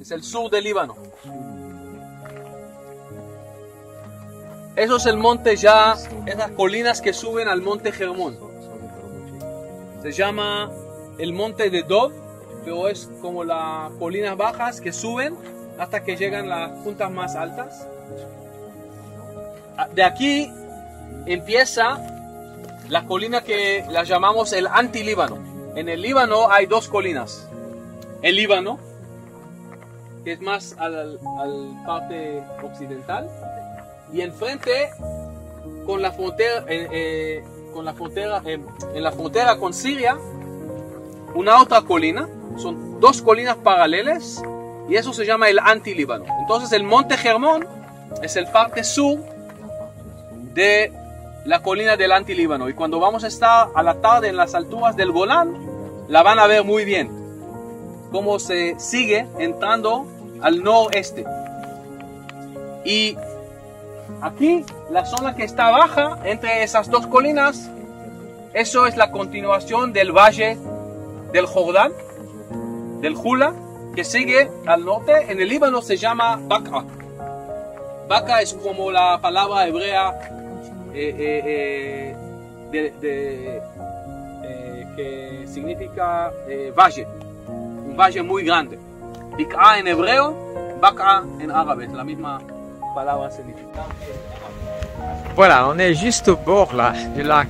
es el sur del Líbano. Eso es el monte ya, esas colinas que suben al monte Hermón. Se llama el monte de Dov, pero es como las colinas bajas que suben hasta que llegan las puntas más altas. De aquí empieza la colina que la llamamos el Antilíbano. En el Líbano hay dos colinas. El Líbano, que es más al parte occidental, y enfrente con la frontera, en la frontera con Siria, una otra colina. Son dos colinas paralelas y eso se llama el Antilíbano. Entonces el monte Hermón es el parte sur de la colina del Antilíbano, y cuando vamos a estar a la tarde en las alturas del Golán, la van a ver muy bien cómo se sigue entrando al noreste. Y aquí la zona que está baja entre esas dos colinas, eso es la continuación del valle del Jordán, del Jula, que sigue al norte. En el Líbano se llama Baca. Baca es como la palabra hebrea que significa valle, un valle muy grande. Bik'a en hebreo, Baca en árabe, es la misma palabra significa. Voilà, on est juste au bord là du lac.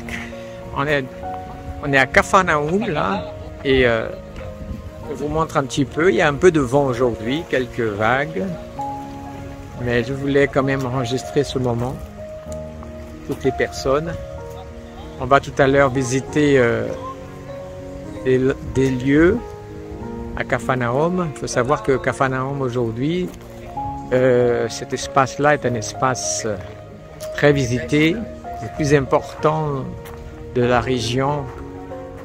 On est à Capharnaüm là, et je vous montre un petit peu. Il y a un peu de vent aujourd'hui, quelques vagues, mais je voulais quand même enregistrer ce moment. Toutes les personnes. On va tout à l'heure visiter des lieux à Capharnaüm. Il faut savoir que Capharnaüm aujourd'hui, cet espace-là est un espace très visité, le plus important de la région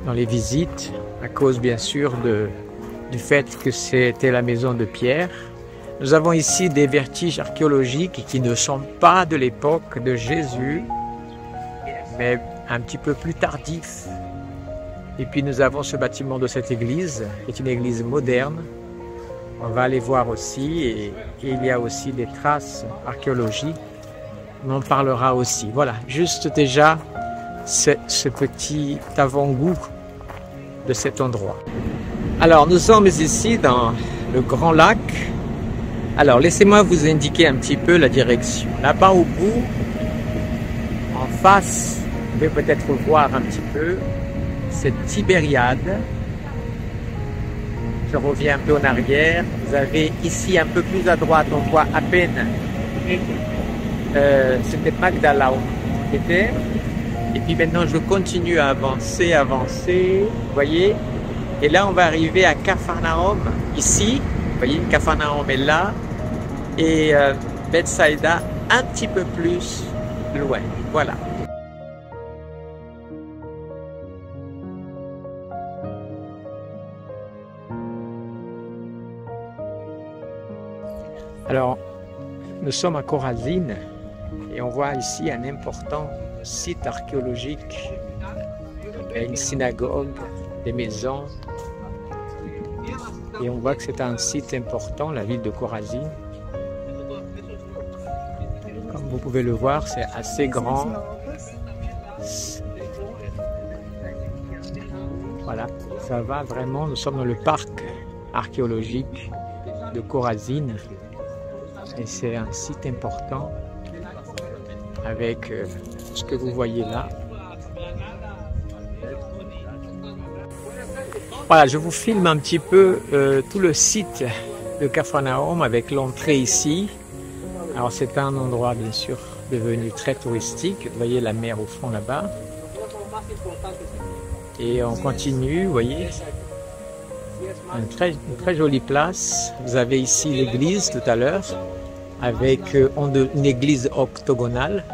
dans les visites, à cause bien sûr du fait que c'était la maison de Pierre. Nous avons ici des vestiges archéologiques qui ne sont pas de l'époque de Jésus, mais un petit peu plus tardifs. Et puis nous avons ce bâtiment de cette église, qui est une église moderne. On va aller voir aussi, et il y a aussi des traces archéologiques. On en parlera aussi. Voilà, juste déjà ce petit avant-goût de cet endroit. Alors nous sommes ici dans le Grand Lac. Alors laissez-moi vous indiquer un petit peu la direction. Là-bas au bout, en face, vous pouvez peut-être voir un petit peu cette Tibériade. Je reviens un peu en arrière. Vous avez ici un peu plus à droite, on voit à peine. C'était Magdala où on était. Et puis maintenant je continue à avancer, vous voyez. Et là on va arriver à Capharnaüm, ici. Vous voyez, Capharnaüm est là. Et Bethsaïda un petit peu plus loin. Voilà. Alors, nous sommes à Chorazine et on voit ici un important site archéologique, une synagogue, des maisons. Et on voit que c'est un site important, la ville de Chorazine. Comme vous pouvez le voir, c'est assez grand. Voilà, ça va vraiment. Nous sommes dans le parc archéologique de Chorazine. Et c'est un site important avec ce que vous voyez là. Voilà, je vous filme un petit peu tout le site de Capharnaüm avec l'entrée ici. Alors c'est un endroit bien sûr devenu très touristique. Vous voyez la mer au fond là-bas. Et on continue, vous voyez. Une très jolie place. Vous avez ici l'église tout à l'heure avec une église octogonale.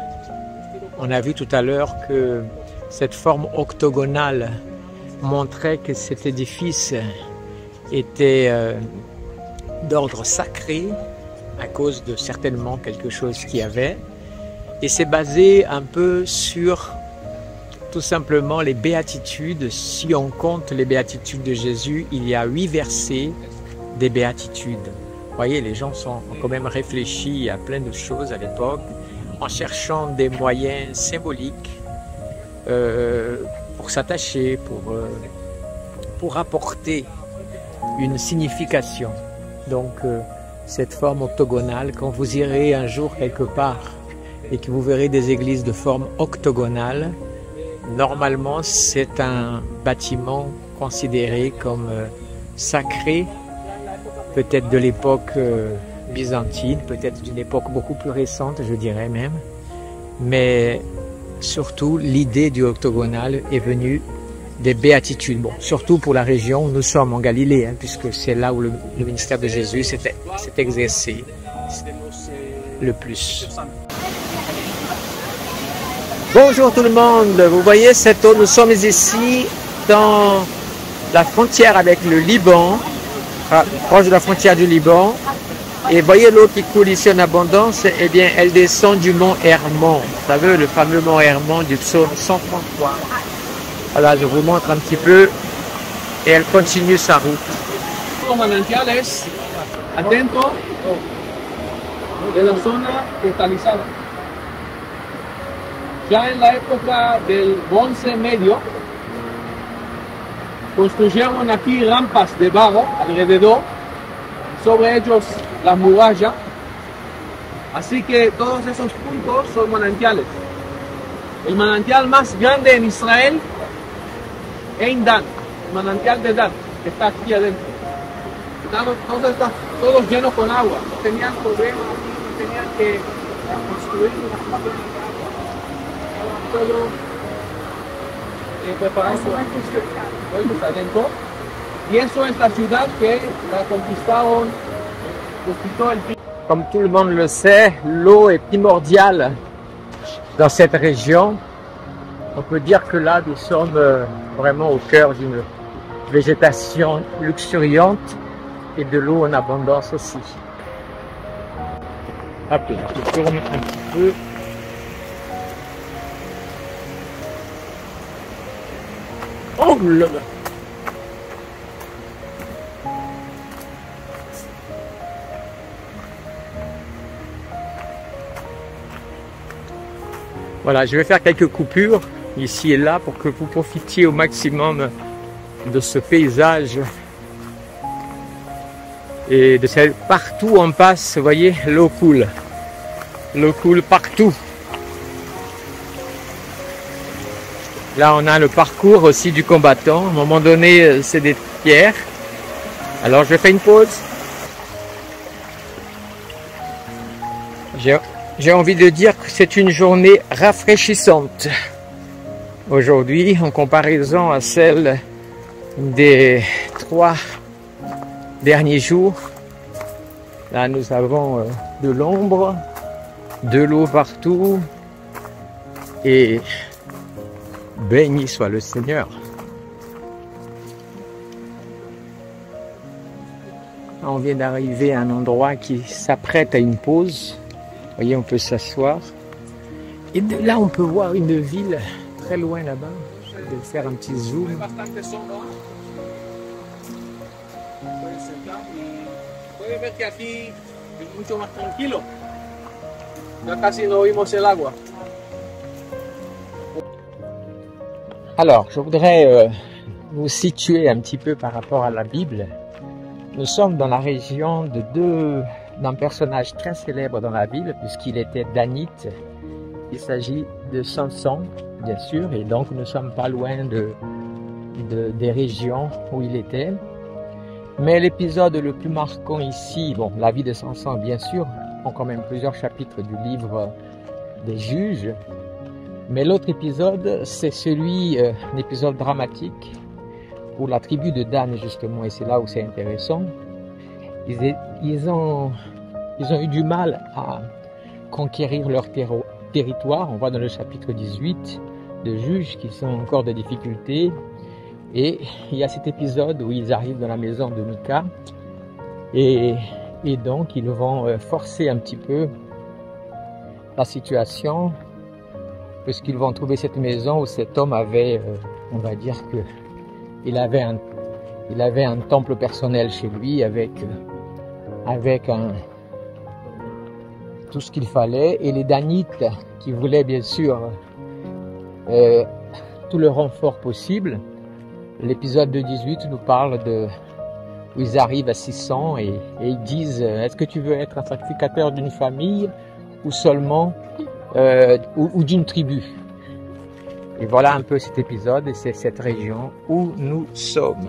On a vu tout à l'heure que cette forme octogonale montrait que cet édifice était d'ordre sacré à cause de certainement quelque chose qu'il y avait. Et c'est basé un peu sur tout simplement les béatitudes. Si on compte les béatitudes de Jésus, il y a 8 versets des béatitudes. voyez, les gens ont quand même réfléchi à plein de choses à l'époque, en cherchant des moyens symboliques pour s'attacher, pour apporter une signification. Donc cette forme octogonale, quand vous irez un jour quelque part et que vous verrez des églises de forme octogonale, normalement c'est un bâtiment considéré comme sacré, peut-être de l'époque byzantine, peut-être d'une époque beaucoup plus récente, je dirais même. Mais surtout, l'idée du octogonal est venue des béatitudes. Bon, surtout pour la région où nous sommes, en Galilée, hein, puisque c'est là où le ministère de Jésus s'est exercé le plus. Bonjour tout le monde, vous voyez cette eau, nous sommes ici dans la frontière avec le Liban, proche de la frontière du Liban, et voyez l'eau qui coule ici en abondance, eh bien elle descend du mont Hermon, vous savez le fameux mont Hermon du psaume 133. Voilà, je vous montre un petit peu, et elle continue sa route. Los manantiales, atento de la zona cristalizada. Ya en la época del Bronce Medio, construyeron aquí rampas de barro alrededor, sobre ellos las murallas, así que todos esos puntos son manantiales. El manantial más grande en Israel, Ein Dan, el manantial de Dan, que está aquí adentro. Todos llenos con agua, no tenían problemas, no tenían que construir unas paredes de agua. Todo preparado para adentro. Y eso es la ciudad que la conquistó el Pire. Comme tout le monde le sait, l'eau est primordiale dans cette région. On peut dire que là, nous sommes vraiment au cœur d'une végétation luxuriante et de l'eau en abondance aussi. Hop là, je tourne un petit peu. Oh là là. Voilà, je vais faire quelques coupures ici et là pour que vous profitiez au maximum de ce paysage et de celle partout où on passe, vous voyez, l'eau coule partout. Là, on a le parcours aussi du combattant. À un moment donné, c'est des pierres. Alors, je fais une pause. J'ai envie de dire que c'est une journée rafraîchissante aujourd'hui en comparaison à celle des 3 derniers jours. Là, nous avons de l'ombre, de l'eau partout et béni soit le Seigneur. On vient d'arriver à un endroit qui s'apprête à une pause. Vous voyez, on peut s'asseoir. Et de là, on peut voir une ville très loin là-bas. Je vais faire un petit zoom. Alors, je voudrais vous situer un petit peu par rapport à la Bible. Nous sommes dans la région d'un personnage très célèbre dans la Bible, puisqu'il était danite. Il s'agit de Samson, bien sûr, et donc nous ne sommes pas loin des régions où il était. Mais l'épisode le plus marquant ici, bon, la vie de Samson, bien sûr, ont quand même plusieurs chapitres du livre des Juges. Mais l'autre épisode, c'est celui, un épisode dramatique, pour la tribu de Dan, justement, et c'est là où c'est intéressant. Ils ont eu du mal à conquérir leur territoire. On voit dans le chapitre 18 de Juges qu'ils sont encore de difficultés. Et il y a cet épisode où ils arrivent dans la maison de Mika. Et donc, ils vont forcer un petit peu la situation, puisqu'ils vont trouver cette maison où cet homme avait, on va dire que il avait un temple personnel chez lui avec avec tout ce qu'il fallait, et les Danites qui voulaient bien sûr tout le renfort possible. L'épisode de 18 nous parle de où ils arrivent à 600 et ils disent est-ce que tu veux être un sacrificateur d'une famille ou seulement ou d'une tribu? Et voilà un peu cet épisode, et c'est cette région où nous sommes.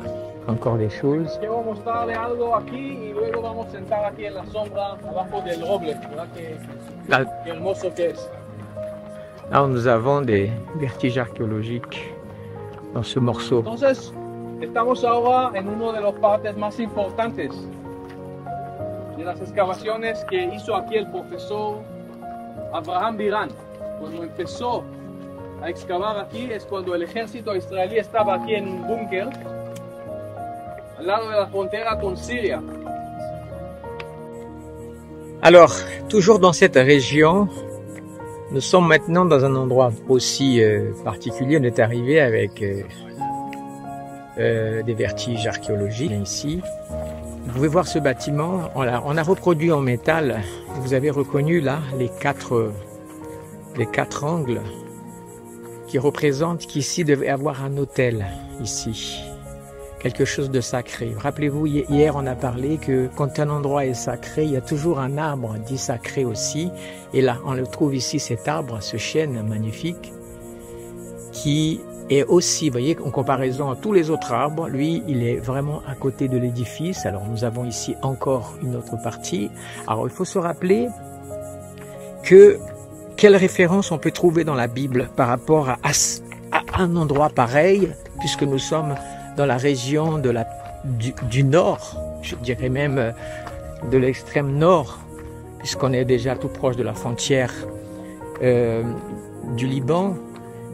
Encore des choses. Là, nous avons des vertiges archéologiques dans ce morceau. Entonces, estamos ahora en uno de los partes más importantes de las excavaciones que hizo aquí el profesor Abraham Biran. Cuando empezó a excavar aquí es cuando el ejército israelí estaba aquí en un búnker al lado de la frontera con Siria. Alors, toujours dans cette région, nous sommes maintenant dans un endroit aussi particulier. On est arrivé avec des vertiges archéologiques ici. Vous pouvez voir ce bâtiment, on a reproduit en métal. Vous avez reconnu là les quatre angles qui représentent qu'ici devait avoir un autel ici. Quelque chose de sacré. Rappelez-vous, hier on a parlé que quand un endroit est sacré, il y a toujours un arbre dit sacré aussi. Et là, on le trouve ici, cet arbre, ce chêne magnifique, qui est aussi, vous voyez, en comparaison à tous les autres arbres, lui, il est vraiment à côté de l'édifice. Alors nous avons ici encore une autre partie. Alors il faut se rappeler que quelle référence on peut trouver dans la Bible par rapport à un endroit pareil, puisque nous sommes dans la région du nord, je dirais même de l'extrême nord, puisqu'on est déjà tout proche de la frontière du Liban.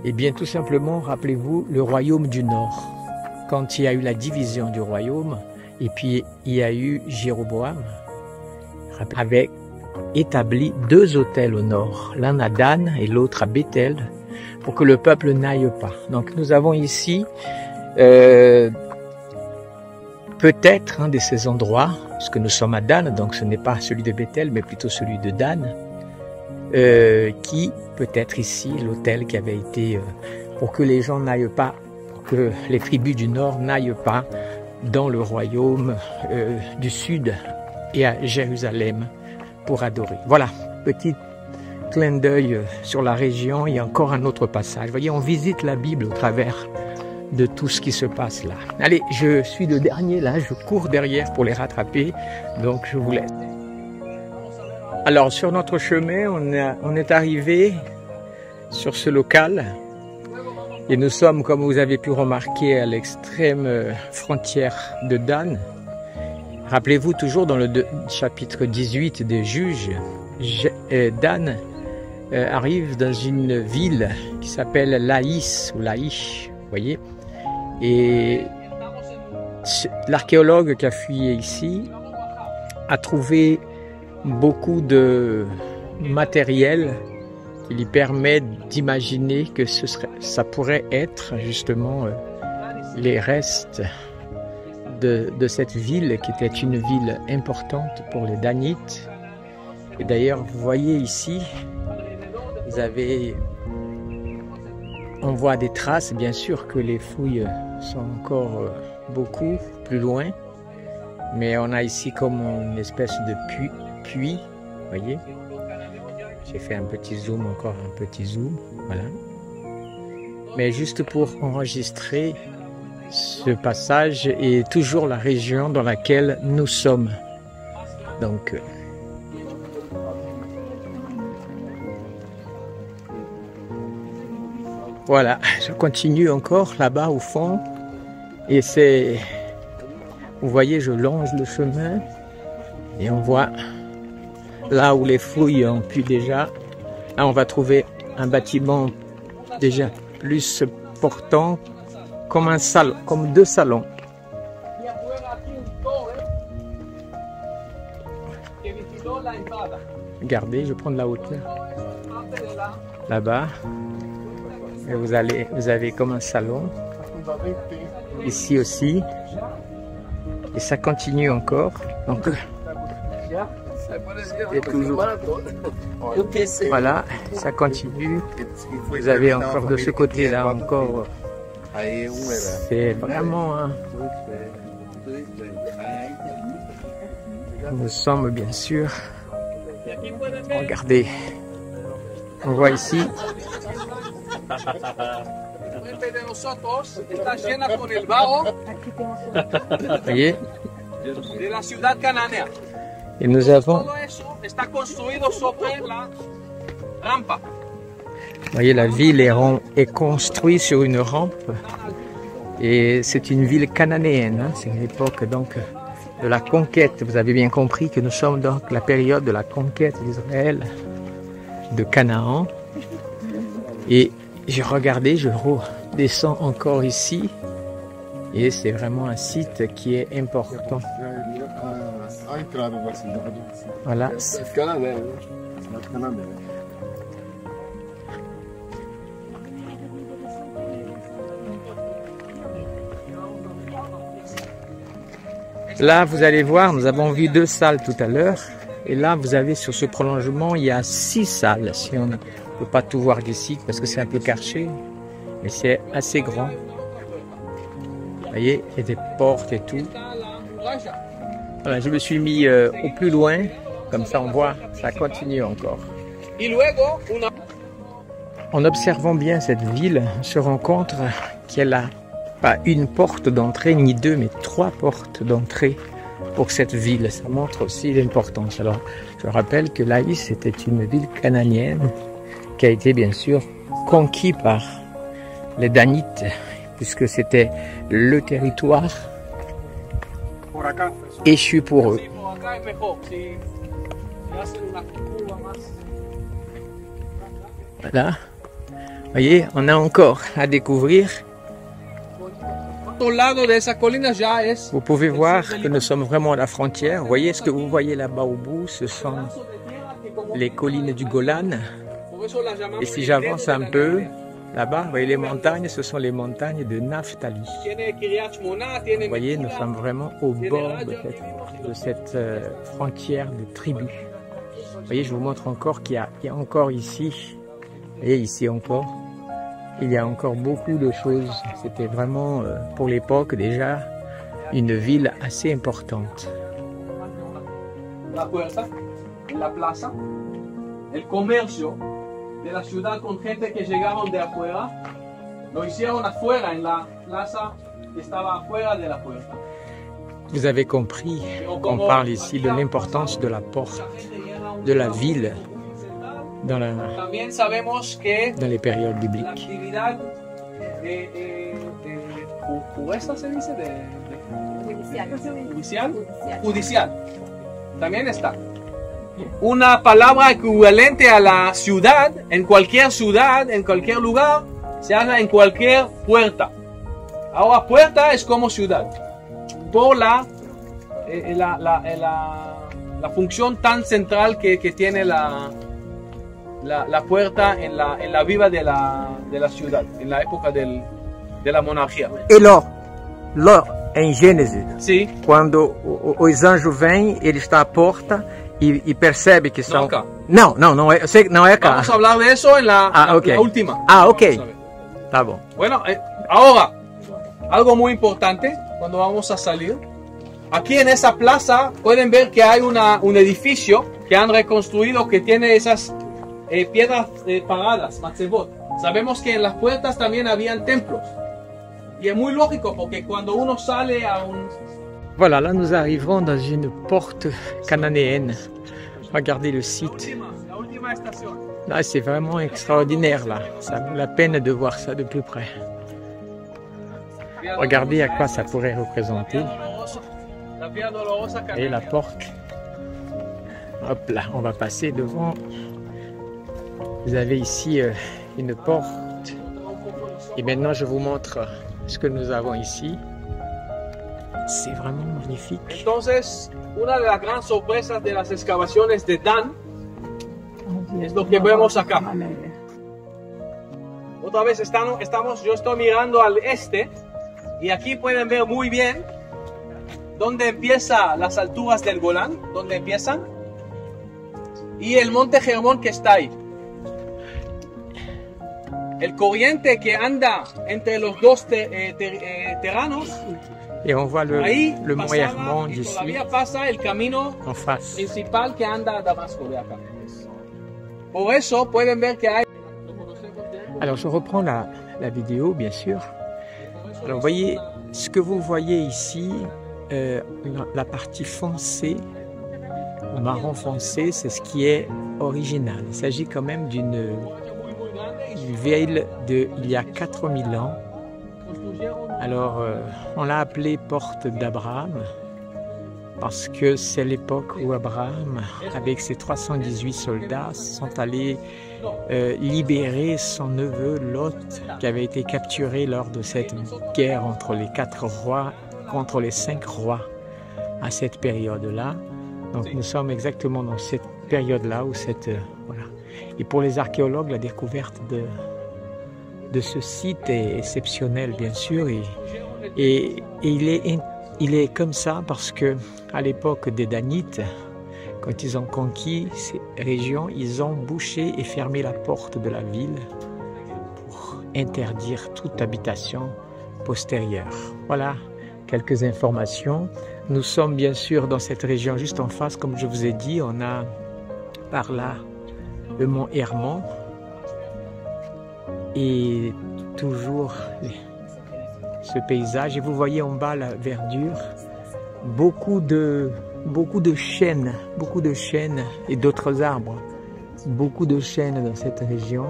Eh bien, tout simplement, rappelez-vous, le royaume du nord. Quand il y a eu la division du royaume, et puis il y a eu Jéroboam, avait établi 2 autels au nord, l'un à Dan et l'autre à Bethel, pour que le peuple n'aille pas. Donc nous avons ici peut-être un de ces endroits, puisque nous sommes à Dan, donc ce n'est pas celui de Bethel, mais plutôt celui de Dan, qui peut être ici l'autel qui avait été, pour que les gens n'aillent pas, pour que les tribus du nord n'aillent pas dans le royaume du sud et à Jérusalem pour adorer. Voilà, petit clin d'œil sur la région. Il y a encore un autre passage. Vous voyez, on visite la Bible au travers de tout ce qui se passe là. Allez, je suis le dernier là, je cours derrière pour les rattraper, donc je vous laisse. Alors sur notre chemin, on est arrivé sur ce local et nous sommes, comme vous avez pu remarquer, à l'extrême frontière de Dan. Rappelez-vous, toujours dans le chapitre 18 des Juges, Dan arrive dans une ville qui s'appelle Laïs ou Laïch, vous voyez. Et l'archéologue qui a fouillé ici a trouvé beaucoup de matériel qui lui permet d'imaginer que ça pourrait être justement les restes de cette ville qui était une ville importante pour les Danites. Et d'ailleurs, vous voyez ici, on voit des traces, bien sûr que les fouilles sont encore beaucoup plus loin, mais on a ici comme une espèce de puits, vous voyez. J'ai fait un petit zoom, encore un petit zoom, voilà. Mais juste pour enregistrer ce passage et toujours la région dans laquelle nous sommes. Donc, voilà, je continue encore là-bas au fond et c'est, vous voyez, je longe le chemin et on voit là où les fouilles ont pu déjà, là on va trouver un bâtiment déjà plus portant comme un salon, comme 2 salons. Regardez, je prends de la hauteur là-bas. Et vous avez comme un salon, ici aussi, et ça continue encore. Donc, Et toujours. Voilà, ça continue. Vous avez encore de ce côté-là encore. C'est vraiment... Nous sommes bien sûr... Regardez. On voit ici. Voyez. De la ciudad cananea. Et nous avons, Todo eso está construido sobre la rampa. vous voyez, la ville est construite sur une rampe et c'est une ville cananéenne. Hein. C'est l'époque donc de la conquête. Vous avez bien compris que nous sommes donc la période de la conquête d'Israël, de Canaan. Et j'ai regardé, je redescends encore ici et c'est vraiment un site qui est important. Voilà. Là, vous allez voir, nous avons vu 2 salles tout à l'heure. Et là, vous avez sur ce prolongement, il y a 6 salles. Si on ne peut pas tout voir d'ici, parce que c'est un peu caché. Mais c'est assez grand. Vous voyez, il y a des portes et tout. Voilà, je me suis mis au plus loin. Comme ça, on voit, ça continue encore. En observant bien cette ville, on se rend compte qu'elle a pas une porte d'entrée, ni 2, mais 3 portes d'entrée pour cette ville. Ça montre aussi l'importance. Alors, je rappelle que Laïs c'était une ville cananéenne qui a été bien sûr conquise par les Danites, puisque c'était le territoire échu pour eux. Voilà. Vous voyez, on a encore à découvrir. Vous pouvez voir que nous sommes vraiment à la frontière. Vous voyez ce que vous voyez là-bas au bout, ce sont les collines du Golan. Et si j'avance un peu, là-bas, vous voyez les montagnes, ce sont les montagnes de Naphtali. Vous voyez, nous sommes vraiment au bord de cette frontière de tribus. Vous voyez, je vous montre encore qu'il y a encore ici, vous voyez ici encore, il y a encore beaucoup de choses. C'était vraiment, pour l'époque déjà, une ville assez importante. La puerta, la plaza, el comercio de la ciudad con gente que llegaron de afuera, lo hicieron afuera en la plaza que estaba afuera de la puerta. Vous avez compris qu'on parle ici de l'importance de la porte, de la ville, dans les périodes bibliques. Judicial. También está. Una palabra equivalente a la ciudad, en cualquier lugar, se habla en cualquier puerta. Ahora, puerta es como ciudad. Por la función tan central que tiene la puerta en la vida de la ciudad, en la época de la monarquía. E Ló, em Gênesis, Sí. quando os anjos vêm, ele está à porta e percebe que são... acá. Não, não é cá. Vamos a hablar de eso en la ok. la última. Ah, ok. Vamos a ver. Tá bom. Bueno, ahora, algo muy importante cuando vamos a salir. Aquí en esa plaza pueden ver que hay un edificio que han reconstruido que tiene esas piedras paradas, matzebot. Sabemos que en las puertas también habían templos. Y es muy lógico porque cuando uno sale a un... Voilà, là nous arrivons dans une porte cananéenne. Regardez le site. La última estación. Là, c'est vraiment extraordinaire, là. Ça vaut la peine de voir ça de plus près. Regardez à quoi ça pourrait représenter. La Vía Dolorosa Et la porte. Hop là, on va passer devant. Vous avez ici une porte. Et maintenant, je vous montre ce que nous avons ici. C'est vraiment magnifique. Entonces, una de las grandes sorpresas de las excavaciones de Dan es lo que vemos acá. Otra vez yo estoy mirando al este y aquí pueden ver muy bien donde empieza las alturas del Golán, donde empiezan, y el monte Hermón que está ahí. El corriente que anda entre los dos terrenos, Et on voit ahí le mont Hermon y d'ici, todavía pasa el camino en face. principal que anda a Damasco de acá. Por eso pueden ver que hay... Alors je reprends la vidéo, bien sûr. Alors vous voyez, ce que vous voyez ici, la partie foncée, le marron foncé, c'est ce qui est original. Il s'agit quand même d'une ville d'il y a 4000 ans. Alors on l'a appelée Porte d'Abraham parce que c'est l'époque où Abraham, avec ses 318 soldats, sont allés libérer son neveu Lot, qui avait été capturé lors de cette guerre entre les 4 rois contre les 5 rois à cette période-là. Donc nous sommes exactement dans cette période-là où voilà. Et pour les archéologues, la découverte de ce site est exceptionnelle, bien sûr, et il est comme ça parce que à l'époque des Danites, quand ils ont conquis ces régions, ils ont bouché et fermé la porte de la ville pour interdire toute habitation postérieure. Voilà quelques informations. Nous sommes bien sûr dans cette région juste en face, comme je vous ai dit, on a par là le mont Hermon et toujours ce paysage. Et vous voyez en bas la verdure, beaucoup de chênes et d'autres arbres, beaucoup de chênes dans cette région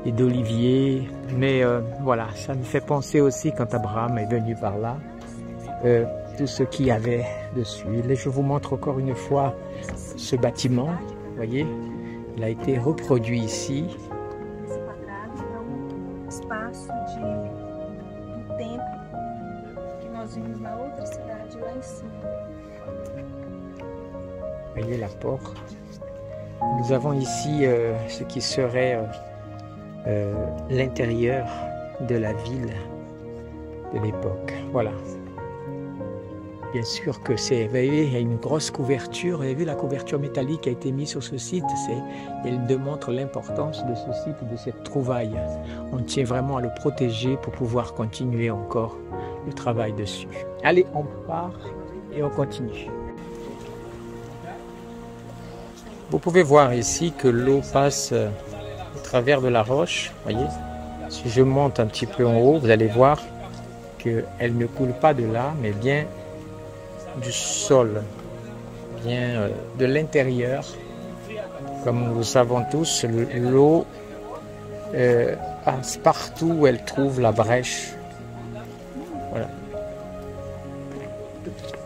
et d'oliviers. Mais voilà, ça me fait penser aussi quand Abraham est venu par là, tout ce qu'il y avait dessus. Et je vous montre encore une fois ce bâtiment, vous voyez, il a été reproduit ici. Vous voyez la porte. Nous avons ici ce qui serait l'intérieur de la ville de l'époque. Voilà. Bien sûr que c'est, vous voyez, il y a une grosse couverture. Vous avez vu la couverture métallique qui a été mise sur ce site. Elle démontre l'importance de ce site, de cette trouvaille. On tient vraiment à le protéger pour pouvoir continuer encore le travail dessus. Allez, on part et on continue. Vous pouvez voir ici que l'eau passe au travers de la roche. Voyez, si je monte un petit peu en haut, vous allez voir qu'elle ne coule pas de là, mais bien du sol, bien de l'intérieur. Comme nous savons tous, l'eau passe partout où elle trouve la brèche. Voilà.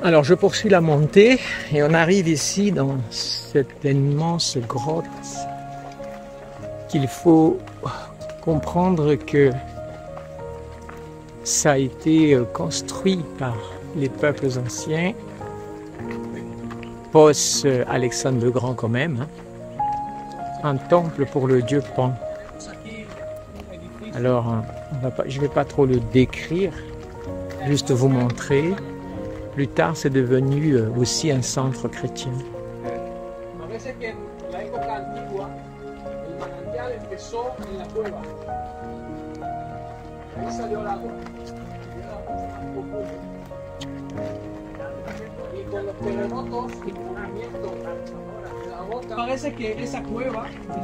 Alors je poursuis la montée et on arrive ici dans cette immense grotte qu'il faut comprendre que ça a été construit par les peuples anciens, post-Alexandre le Grand quand même, un temple pour le dieu Pan. Alors je ne vais pas trop le décrire, juste vous montrer. Plus tard, c'est devenu aussi un centre chrétien.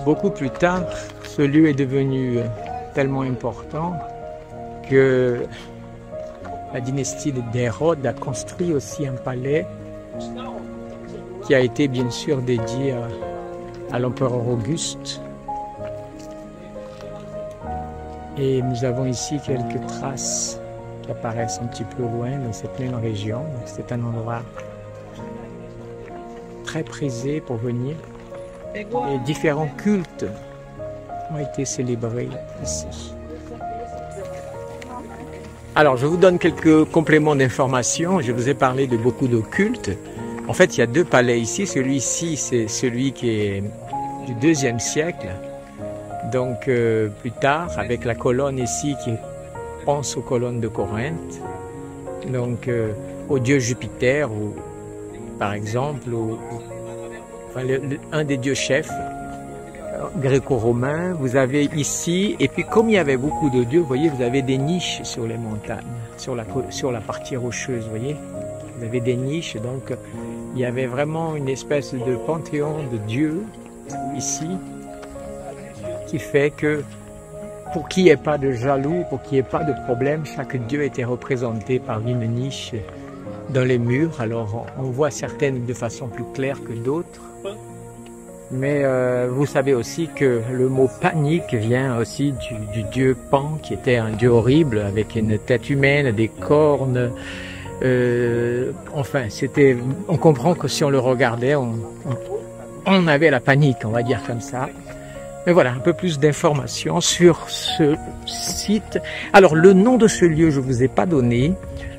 Beaucoup plus tard, ce lieu est devenu tellement important que la dynastie d'Hérode a construit aussi un palais qui a été bien sûr dédié à l'empereur Auguste. Et nous avons ici quelques traces qui apparaissent un petit peu loin dans cette même région. C'est un endroit très prisé pour venir. Et différents cultes ont été célébrés ici. Alors, je vous donne quelques compléments d'information. Je vous ai parlé de beaucoup de cultes. En fait, il y a deux palais ici. Celui-ci, c'est celui qui est du IIe siècle. Donc, plus tard, avec la colonne ici qui pense aux colonnes de Corinthe. donc au dieu Jupiter, ou, par exemple, enfin, un des dieux chefs gréco-romains. Vous avez ici, et puis comme il y avait beaucoup de dieux, vous voyez, vous avez des niches sur les montagnes, sur la partie rocheuse, vous voyez. Vous avez des niches, donc il y avait vraiment une espèce de panthéon de dieux ici, qui fait que pour qu'il n'y ait pas de jaloux, pour qu'il n'y ait pas de problème, chaque dieu était représenté par une niche dans les murs. Alors on voit certaines de façon plus claire que d'autres. Mais vous savez aussi que le mot panique vient aussi du dieu Pan, qui était un dieu horrible, avec une tête humaine, des cornes. Enfin, on comprend que si on le regardait, on avait la panique, on va dire comme ça. Mais voilà, un peu plus d'informations sur ce site. Alors, le nom de ce lieu, je ne vous ai pas donné.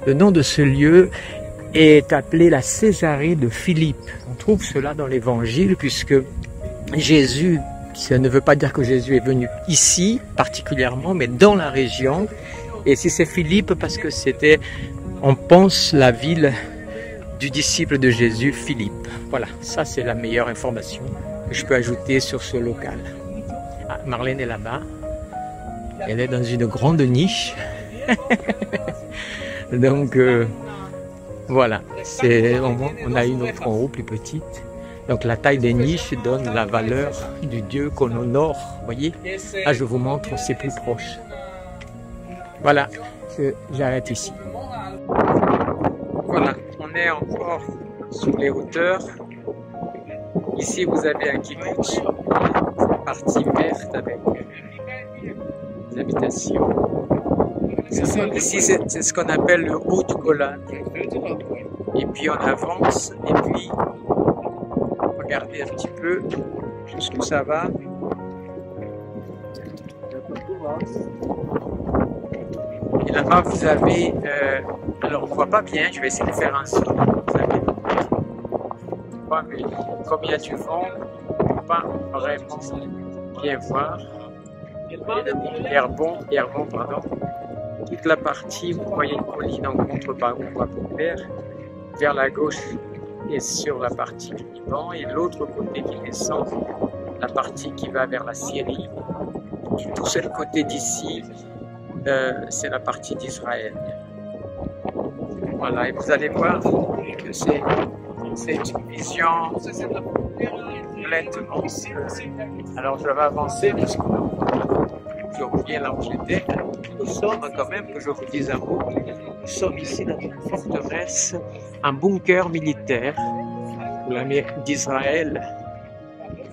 Le nom de ce lieu est appelé la Césarée de Philippe. On trouve cela dans l'Évangile, puisque Jésus, ça ne veut pas dire que Jésus est venu ici particulièrement, mais dans la région. Et si c'est Philippe, parce que c'était, on pense, la ville du disciple de Jésus, Philippe. Voilà, ça c'est la meilleure information que je peux ajouter sur ce local. Ah, Marlène est là-bas. Elle est dans une grande niche. Donc, voilà. On a une autre en haut, plus petite. Donc, la taille des niches donne la valeur du Dieu qu'on honore. Vous voyez? Là, je vous montre, c'est plus proche. Voilà. J'arrête ici. Voilà. On est encore sur les hauteurs. Ici, vous avez un kibbutz, partie verte avec des habitations. Ici, c'est ce qu'on appelle le haut du Golan. Et puis, on avance. Et puis, regardez un petit peu jusqu'où ça va. Et là-bas, vous avez... alors, on ne voit pas bien. Je vais essayer de faire un zoom. Vous avez... Mais comme il y a du vent, on ne peut pas vraiment bien voir. Herbon, pardon. Toute la partie, vous voyez une colline en contrebas, on voit clair. Vers la gauche est sur la partie du Liban, et l'autre côté qui descend, la partie qui va vers la Syrie. Et tout ce côté d'ici, c'est la partie d'Israël. Voilà, et vous allez voir que c'est une vision complètement. Alors je vais avancer parce que je reviens là où j'étais. Nous sommes quand même, que je vous dise un mot, nous sommes ici dans une forteresse, un bunker militaire où l'armée d'Israël,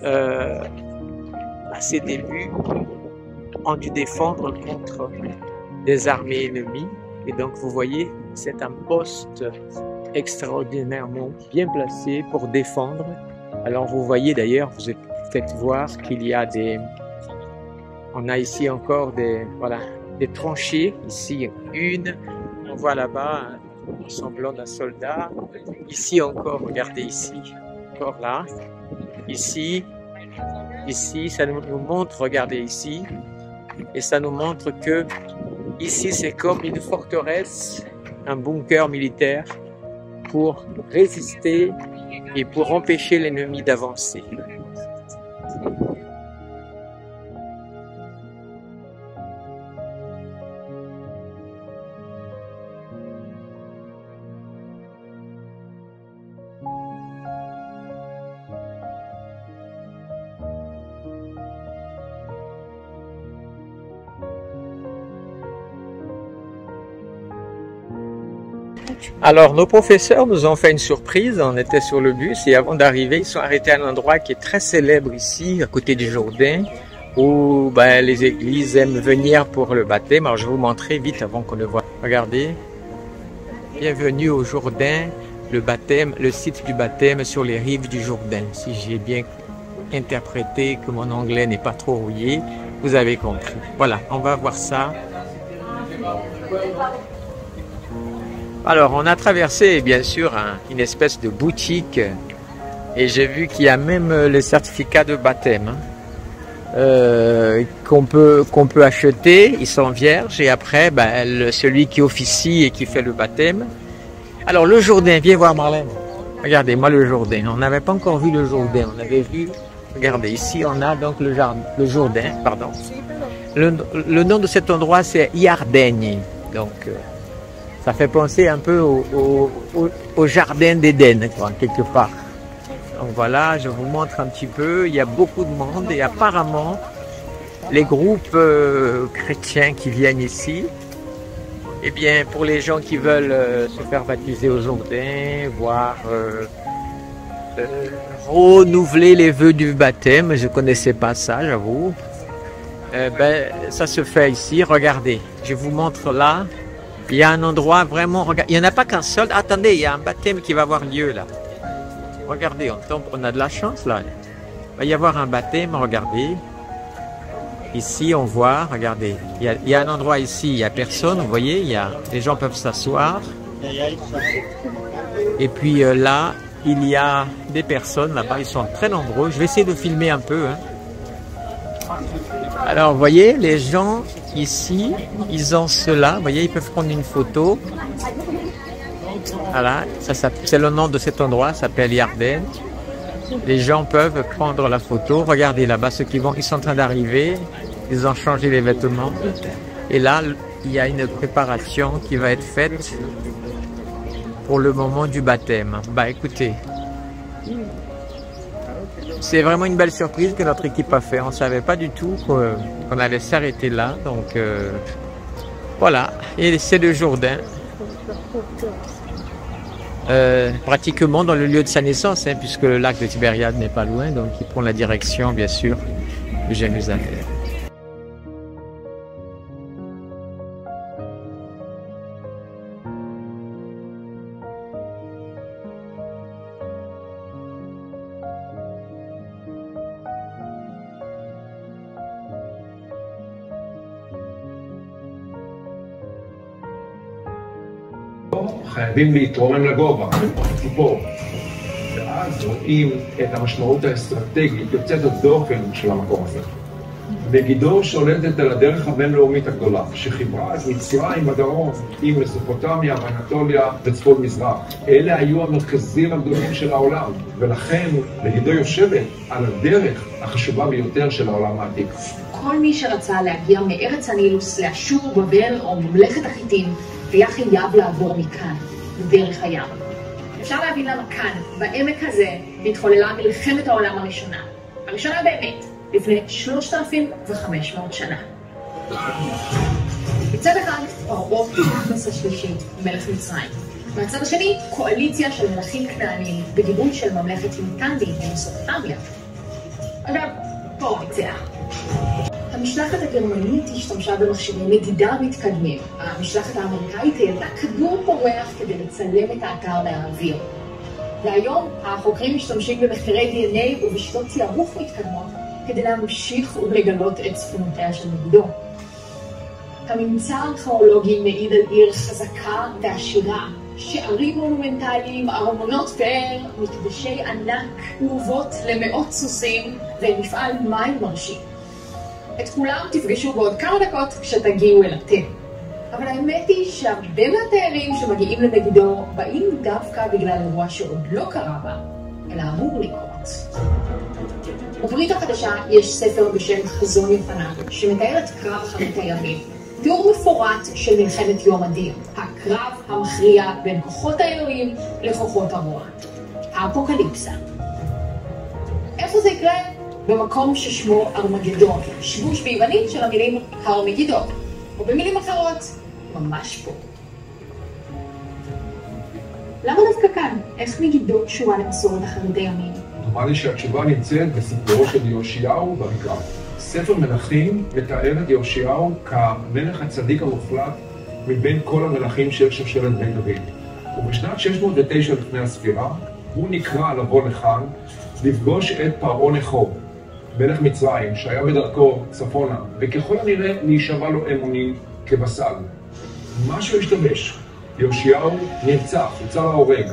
à ses débuts, ont dû défendre contre des armées ennemies. Et donc vous voyez, c'est un poste extraordinairement bien placé pour défendre. Alors vous voyez d'ailleurs, vous allez peut-être voir qu'il y a on a ici encore des tranchées. Ici une, on voit là-bas un semblant d'un soldat. Ici encore, regardez ici, encore là. Ici, ça nous montre, regardez ici, et ça nous montre que ici c'est comme une forteresse, un bunker militaire, pour résister et pour empêcher l'ennemi d'avancer. Alors, nos professeurs nous ont fait une surprise. On était sur le bus et avant d'arriver, ils sont arrêtés à un endroit qui est très célèbre ici, à côté du Jourdain, où les églises aiment venir pour le baptême. Alors, je vais vous montrer vite avant qu'on le voie. Regardez. Bienvenue au Jourdain, le baptême, le site du baptême sur les rives du Jourdain. Si j'ai bien interprété, que mon anglais n'est pas trop rouillé, vous avez compris. Voilà, on va voir ça. Alors, on a traversé, bien sûr, une espèce de boutique et j'ai vu qu'il y a même le certificat de baptême. qu'on peut acheter, ils sont vierges, et après celui qui officie et qui fait le baptême. Alors le Jourdain, viens voir Marlène. Regardez-moi le Jourdain. On n'avait pas encore vu le Jourdain, on avait vu, regardez, ici on a donc le Jourdain, pardon. Le nom de cet endroit c'est Iardaigne, donc ça fait penser un peu au jardin d'Éden, quelque part. Donc voilà, je vous montre un petit peu, il y a beaucoup de monde et apparemment les groupes chrétiens qui viennent ici, eh bien pour les gens qui veulent se faire baptiser au Jourdain, voire renouveler les vœux du baptême, je ne connaissais pas ça, j'avoue, ça se fait ici. Regardez, je vous montre là, il y a un endroit vraiment, il n'y en a pas qu'un seul, attendez, il y a un baptême qui va avoir lieu là. Regardez, on a de la chance là. Il va y avoir un baptême, regardez. Ici, on voit, regardez. Il y a un endroit ici, il n'y a personne, vous voyez, les gens peuvent s'asseoir. Et puis là, il y a des personnes là-bas, ils sont très nombreux. Je vais essayer de filmer un peu. Alors, vous voyez, les gens ici, ils ont cela. Vous voyez, ils peuvent prendre une photo. Voilà, c'est le nom de cet endroit, ça s'appelle Iardaigne. Les gens peuvent prendre la photo. Regardez là-bas, ceux qui vont, ils sont en train d'arriver. Ils ont changé les vêtements. Et là, il y a une préparation qui va être faite pour le moment du baptême. Bah écoutez, c'est vraiment une belle surprise que notre équipe a fait. On ne savait pas du tout qu'on allait s'arrêter là. Donc voilà, et c'est le Jourdain. Pratiquement dans le lieu de sa naissance, puisque le lac de Tibériade n'est pas loin, donc il prend la direction, bien sûr, de Jérusalem. חייבים להתרומם לגובה, ציפור. ואז רואים את המשמעות האסטרטגית יוצאת הדופן של המקום הזה. מגידו שולטת על הדרך הבינלאומית הגדולה, שחיברה את מצרים בדרום עם מסופוטמיה ואנטוליה וצפון מזרח. אלה היו המרכזים הגדולים של העולם, ולכן מגידו יושבת על הדרך החשובה ביותר של העולם העתיק. כל מי שרצה להגיע מארץ הנילוס לאשור, בבל או ממלכת החיתים, היה חייב לעבור מכאן, בדרך הים. אפשר להבין למה כאן, בעמק הזה, התחוללה מלחמת העולם הראשונה. הראשונה באמת, לפני 3,500 שנה. מצד אחד, פרעה פינחס השלישי, מלך מצרים. מהצד השני, קואליציה של מלכים כנענים, בגיבוי של ממלכת מיטנדי במסופוטמיה. אגב, פרעה ניצח. המשלחת הגרמנית השתמשה במכשירי מדידה מתקדמים. המשלחת האמריקאית העלתה כדור פורח כדי לצלם את האתר מהאוויר. והיום החוקרים משתמשים במחקרי DNA ובשיטות תיארוך מתקדמות כדי להמשיך ולגלות את צפונותיה של מגידו. הממצא הארכיאולוגי מעיד על עיר חזקה ועשירה, שערים מונומנטליים, ארמונות פאר, מקדשי ענק, אורוות למאות סוסים ומפעל מים מרשים. את כולם תפגשו בעוד כמה דקות כשתגיעו אל הטבע. אבל האמת היא שהרבה מהתיירים שמגיעים למגידו באים דווקא בגלל אירוע שעוד לא קרה בה, אלא אמור לקרות. בברית החדשה יש ספר בשם חזון יוחנן, שמתאר את קרב אחרית הימים. תיאור מפורט של מלחמת יום הדין, הקרב המכריע בין כוחות האלוהים לכוחות הרוע. האפוקליפסה. איפה זה יקרה? במקום ששמו ארמגדון, שיבוש ביוונית של המילים הרמגידון, או במילים אחרות, ממש פה. למה דווקא כאן? איך מגידו קשורה למסורת אחרית הימים? דומה לי שהתשובה נמצאת בסיפורו של יאשיהו במקרא. ספר מלכים מתאר את יאשיהו כמלך הצדיק המוחלט מבין כל המלכים של שושלת בן דוד. ובשנת 609 לפני הספירה, הוא נקרא לבוא לכאן לפגוש את פרעה נכו, מלך מצרים, שהיה בדרכו צפונה, וככל הנראה להישבע לו אמונים כבסל. משהו השתבש. יאשיהו נרצח, יצא להורג,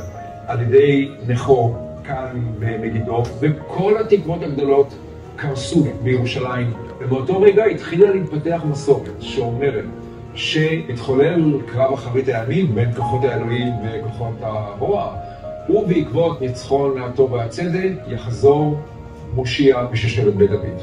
על ידי נכו כאן במגידו, וכל התקוות הגדולות קרסו בירושלים, ובאותו רגע התחילה להתפתח מסורת שאומרת שהתחולל קרב אחרית הימים בין כוחות האלוהים וכוחות הרוע, ובעקבות ניצחון הטוב והצדק יחזור מושיע בשושלת בית דוד.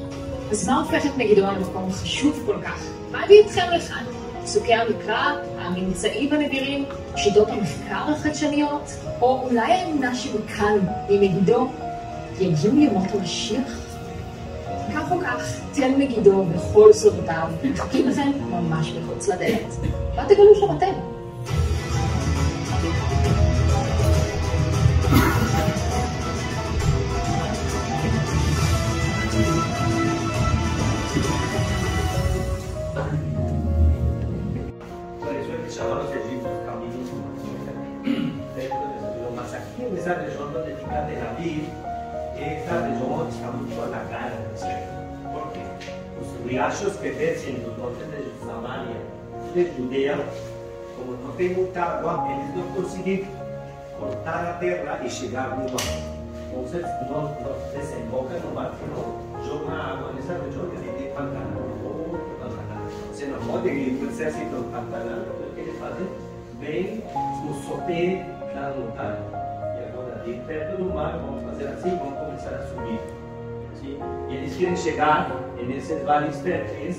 אז מה הופך את מגידו למקום חשוב כל כך? מה הביא אתכם לכאן? פסוקי המקרא, הממצאים הנדירים, שיטות המחקר החדשניות, או אולי האמונה שמכאן, ממגידו, יגיעו ימות המשיח? כך או כך, תל מגידו וכל סודותיו מחכים לכם ממש מחוץ לדלת. מה תגלו שם אתם? Questa regione dedicata alla Bibbia e esta regione está muito a la cara de Israel. Porque os riachos que descem do norte de Samaria e de Judea, como não tem muita água, eles não conseguem cortar a terra e chegar no mar. Então, não desemboca no mar, não joga água nessa região que tem Pantanal. Você não pode ir para o exército do Pantanal, o que eles fazem? Vem no sopé da montanha. E perto do mar, vamos fazer assim, vamos começar a subir. Sim? E eles querem chegar nesses vales férteis,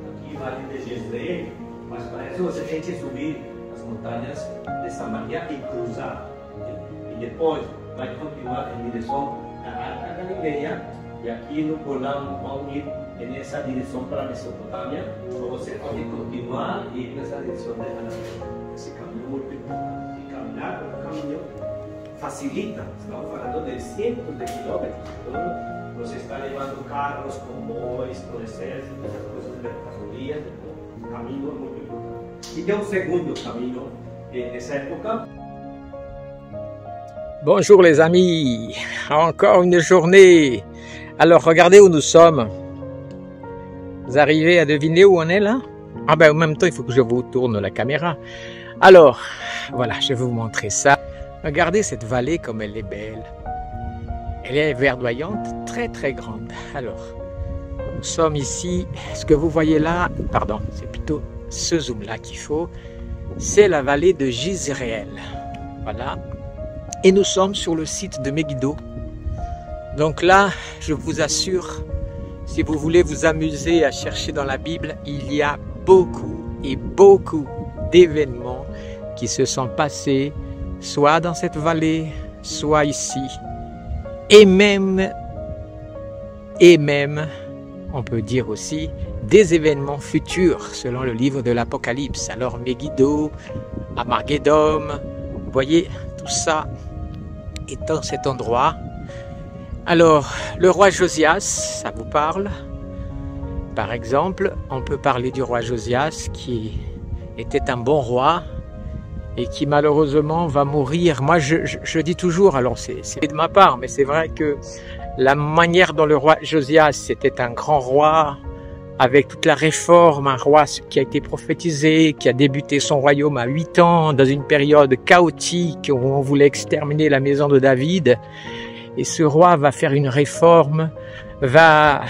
aqui vale de Jezreel, mas para isso você tem que subir as montanhas de Samaria e cruzar. E depois vai continuar em direção à Arca Galileia, e aqui no Golão vão ir nessa direção para a Mesopotâmia, ou você pode continuar e ir nessa direção de Anatolia. Esse caminho muito importante. E caminhar pelo caminho facilita, estamos falando de cientos de quilômetros, então você está levando carros, comboios, para o exército, essas coisas de mercadorias, então, caminho é muito importante. E tem um segundo caminho nessa época. Bonjour les amis, encore une journée. Alors regardez où nous sommes. Vous arrivez à deviner où on est là? Ah ben en même temps il faut que je vous tourne la caméra. Alors voilà, je vais vous montrer ça. Regardez cette vallée comme elle est belle. Elle est verdoyante, très très grande. Alors, nous sommes ici, ce que vous voyez là, pardon, c'est plutôt ce zoom là qu'il faut, c'est la vallée de Jezreel. Voilà. Et nous sommes sur le site de Megiddo. Donc là, je vous assure, si vous voulez vous amuser à chercher dans la Bible, il y a beaucoup et beaucoup d'événements qui se sont passés soit dans cette vallée, soit ici. Et même, on peut dire aussi, des événements futurs, selon le livre de l'Apocalypse. Alors Megiddo, Armageddon, vous voyez, tout ça est dans cet endroit. Alors, le roi Josias, ça vous parle? Par exemple, on peut parler du roi Josias qui était un bon roi, et qui malheureusement va mourir. Moi je dis toujours, alors c'est de ma part, mais c'est vrai que la manière dont le roi Josias c'était un grand roi, avec toute la réforme, un roi qui a été prophétisé, qui a débuté son royaume à 8 ans, dans une période chaotique où on voulait exterminer la maison de David, et ce roi va faire une réforme, va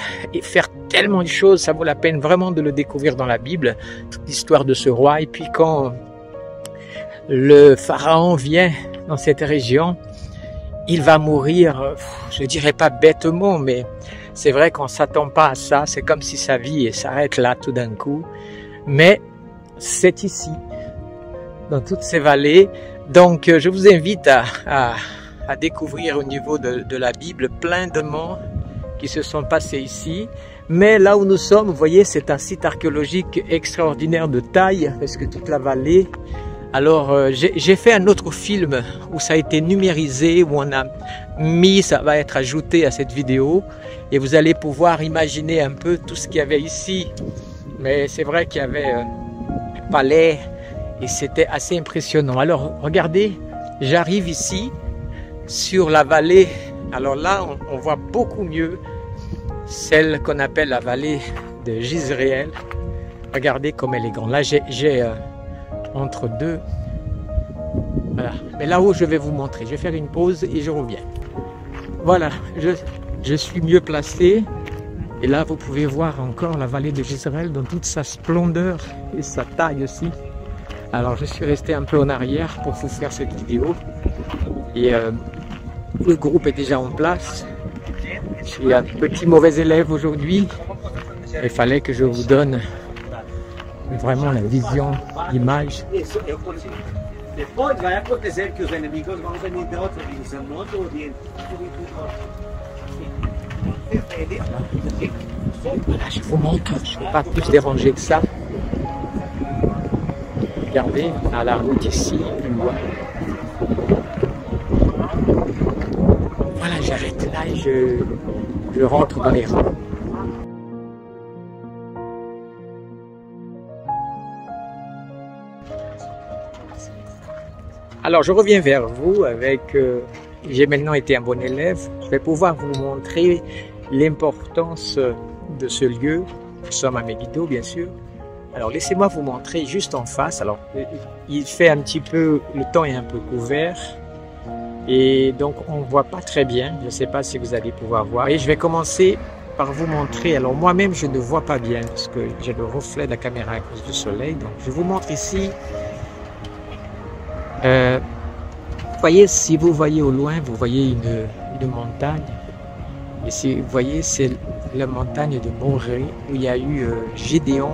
faire tellement de choses, ça vaut la peine vraiment de le découvrir dans la Bible, toute l'histoire de ce roi. Et puis quand le pharaon vient dans cette région, il va mourir, je dirais pas bêtement, mais c'est vrai qu'on s'attend pas à ça, c'est comme si sa vie s'arrête là tout d'un coup, mais c'est ici, dans toutes ces vallées. Donc je vous invite à découvrir au niveau de la Bible plein de mots qui se sont passés ici. Mais là où nous sommes, vous voyez, c'est un site archéologique extraordinaire de taille, parce que toute la vallée. Alors j'ai fait un autre film où ça a été numérisé, où on a mis, ça va être ajouté à cette vidéo, et vous allez pouvoir imaginer un peu tout ce qu'il y avait ici. Mais c'est vrai qu'il y avait un palais et c'était assez impressionnant. Alors regardez, j'arrive ici sur la vallée. Alors là on voit beaucoup mieux celle qu'on appelle la vallée de Jezreel. Regardez comme elle est grande. Là j'ai entre deux. Voilà. Mais là-haut, je vais vous montrer. Je vais faire une pause et je reviens. Voilà, je suis mieux placé. Et là, vous pouvez voir encore la vallée de Jezreel dans toute sa splendeur et sa taille aussi. Alors, je suis resté un peu en arrière pour vous faire cette vidéo. Et le groupe est déjà en place. Je suis un petit mauvais élève aujourd'hui. Il fallait que je vous donne vraiment la vision, l'image. Depois vai acontecer que os inimigos vão venir de outra direção, não do Oriente. Voilà, je vous montre, je ne peux pas plus déranger que ça. Regardez, on a la route ici, plus loin. Voilà, j'arrête là et je rentre dans les rangs. Alors, je reviens vers vous avec... j'ai maintenant été un bon élève. Je vais pouvoir vous montrer l'importance de ce lieu. Nous sommes à Megiddo, bien sûr. Alors, laissez-moi vous montrer juste en face. Alors, il fait un petit peu... Le temps est un peu couvert. Et donc, on ne voit pas très bien. Je ne sais pas si vous allez pouvoir voir. Et je vais commencer par vous montrer. Alors, moi-même, je ne vois pas bien parce que j'ai le reflet de la caméra à cause du soleil. Donc, je vous montre ici... voyez, si vous voyez au loin, vous voyez une montagne. Et si vous voyez, c'est la montagne de Morée où il y a eu Gédéon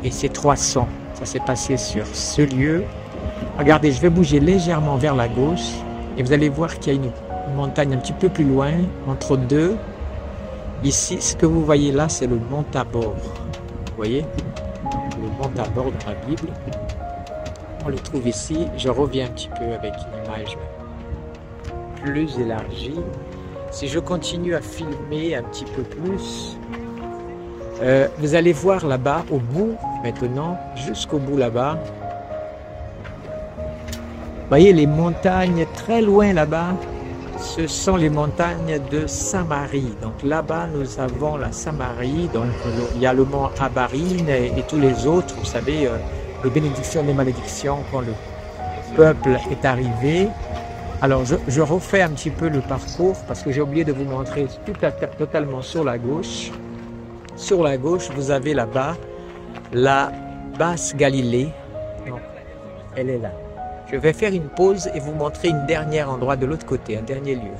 et ses 300. Ça s'est passé sur ce lieu. Regardez, je vais bouger légèrement vers la gauche et vous allez voir qu'il y a une montagne un petit peu plus loin, entre deux. Ici, ce que vous voyez là, c'est le mont Tabor. Vous voyez, le mont Tabor dans la Bible. On le trouve ici. Je reviens un petit peu avec une image plus élargie. Si je continue à filmer un petit peu plus, vous allez voir là-bas, au bout, maintenant, jusqu'au bout là-bas. Vous voyez les montagnes très loin là-bas, ce sont les montagnes de Samarie. Donc là-bas, nous avons la Samarie. Donc il y a le mont Abarim et tous les autres, vous savez, les bénédictions et les malédictions quand le peuple est arrivé. Alors je refais un petit peu le parcours parce que j'ai oublié de vous montrer totalement sur la gauche. Sur la gauche, vous avez là-bas la basse Galilée. Donc, elle est là. Je vais faire une pause et vous montrer une dernière endroit de l'autre côté, un dernier lieu.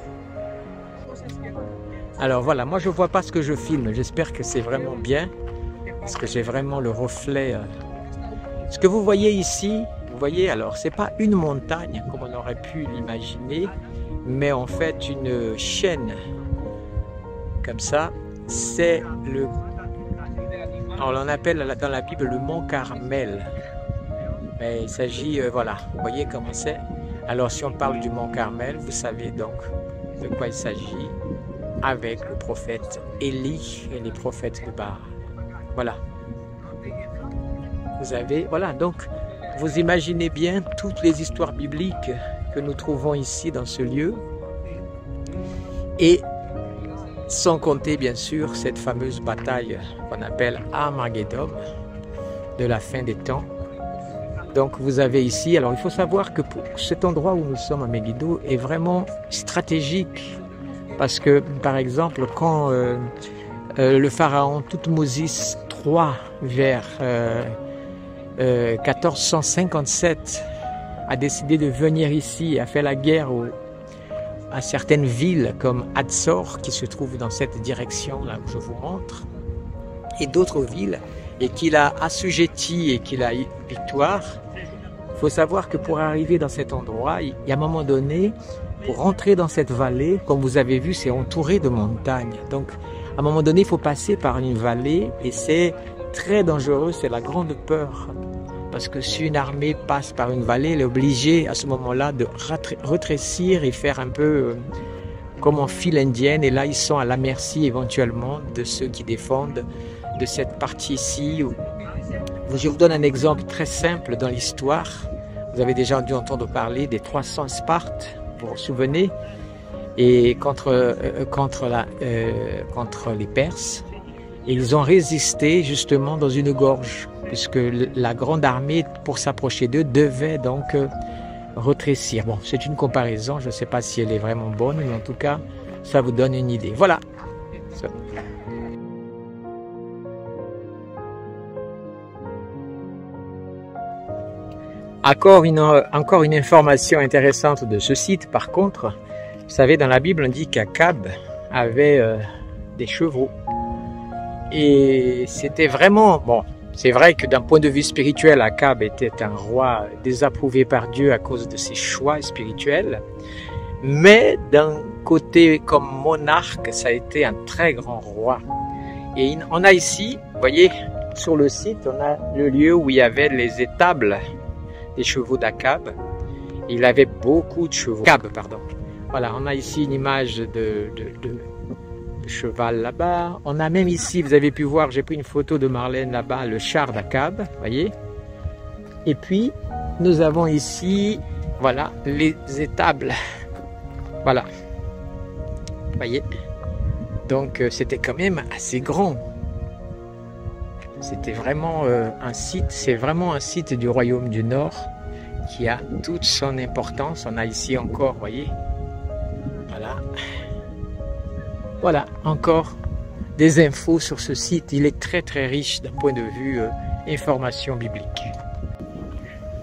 Alors voilà, moi je ne vois pas ce que je filme. J'espère que c'est vraiment bien parce que j'ai vraiment le reflet. Ce que vous voyez ici, vous voyez, alors c'est pas une montagne comme on aurait pu l'imaginer, mais en fait une chaîne comme ça. C'est le, on l'en appelle dans la Bible le mont Carmel. Mais il s'agit, voilà, vous voyez comment c'est. Alors si on parle du mont Carmel, vous savez donc de quoi il s'agit avec le prophète Élie et les prophètes de Baal. Voilà. Vous avez, voilà, donc vous imaginez bien toutes les histoires bibliques que nous trouvons ici dans ce lieu. Et sans compter bien sûr cette fameuse bataille qu'on appelle Armageddon de la fin des temps. Donc vous avez ici, alors il faut savoir que pour cet endroit où nous sommes à Megiddo est vraiment stratégique parce que par exemple quand le pharaon Thoutmôsis III vers 1457 a décidé de venir ici et a fait la guerre à certaines villes comme Hatzor qui se trouve dans cette direction là où je vous montre et d'autres villes et qu'il a assujetti et qu'il a eu victoire. Il faut savoir que pour arriver dans cet endroit, il y a un moment donné, pour rentrer dans cette vallée, comme vous avez vu, c'est entouré de montagnes. Donc à un moment donné, il faut passer par une vallée et c'est très dangereux, c'est la grande peur. Parce que si une armée passe par une vallée, elle est obligée à ce moment-là de rétrécir et faire un peu comme en file indienne. Et là, ils sont à la merci éventuellement de ceux qui défendent de cette partie-ci. Je vous donne un exemple très simple dans l'histoire. Vous avez déjà dû entendre parler des 300 Spartes, vous vous souvenez, et contre les Perses. Et ils ont résisté justement dans une gorge, puisque la grande armée, pour s'approcher d'eux, devait donc rétrécir. Bon, c'est une comparaison, je ne sais pas si elle est vraiment bonne, mais en tout cas, ça vous donne une idée. Voilà. encore une information intéressante de ce site, par contre, vous savez, dans la Bible, on dit qu'Akab avait des chevaux. Et c'était vraiment, bon, c'est vrai que d'un point de vue spirituel, Akab était un roi désapprouvé par Dieu à cause de ses choix spirituels. Mais d'un côté comme monarque, ça a été un très grand roi. Et on a ici, vous voyez, sur le site, on a le lieu où il y avait les étables des chevaux d'Akab. Il avait beaucoup de chevaux. Akab, pardon. Voilà, on a ici une image de cheval là-bas. On a même ici, vous avez pu voir, j'ai pris une photo de Marlène là-bas, le char d'Akab, voyez. Et puis, nous avons ici, voilà, les étables. Voilà. Voyez. Donc, c'était quand même assez grand. C'était vraiment un site, c'est vraiment un site du Royaume du Nord qui a toute son importance. On a ici encore, voyez. Voilà. Voilà, encore des infos sur ce site. Il est très très riche d'un point de vue information biblique.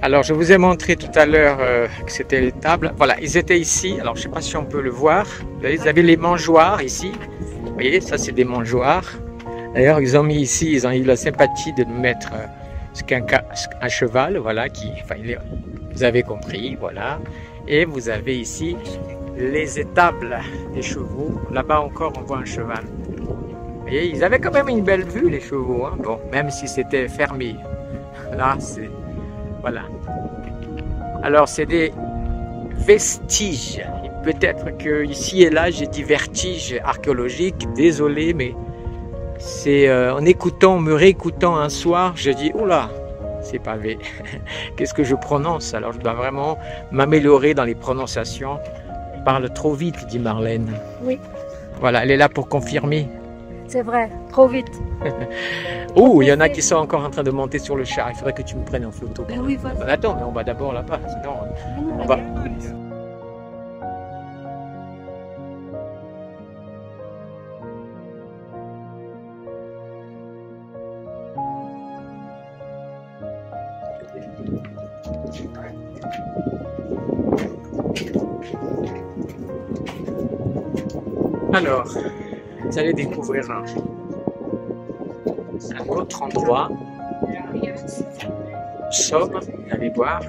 Alors, je vous ai montré tout à l'heure que c'était les tables. Voilà, ils étaient ici. Alors, je ne sais pas si on peut le voir. Ils avaient les mangeoires ici. Vous voyez, ça c'est des mangeoires. D'ailleurs, ils ont mis ici, ils ont eu la sympathie de mettre un cheval, voilà, qui, enfin, vous avez compris, voilà. Et vous avez ici les étables des chevaux. Là-bas encore, on voit un cheval. Vous voyez, ils avaient quand même une belle vue, les chevaux, hein. Bon, même si c'était fermé. Là, c'est... Voilà. Alors, c'est des vestiges. Peut-être que ici et là, j'ai dit vertige archéologique. Désolé, mais c'est en écoutant, me réécoutant un soir, je dis, oula, c'est pavé. Qu'est-ce que je prononce? Alors, je dois vraiment m'améliorer dans les prononciations. Je parle trop vite, dit Marlène. Oui. Voilà, elle est là pour confirmer. C'est vrai, trop vite. Oh, il y en a qui sont encore en train de monter sur le char. Il faudrait que tu me prennes en photo. Ben oui, voilà. Attends, mais on va d'abord là-bas. Sinon, on va... Alors, vous allez découvrir un autre endroit sobre, vous allez voir.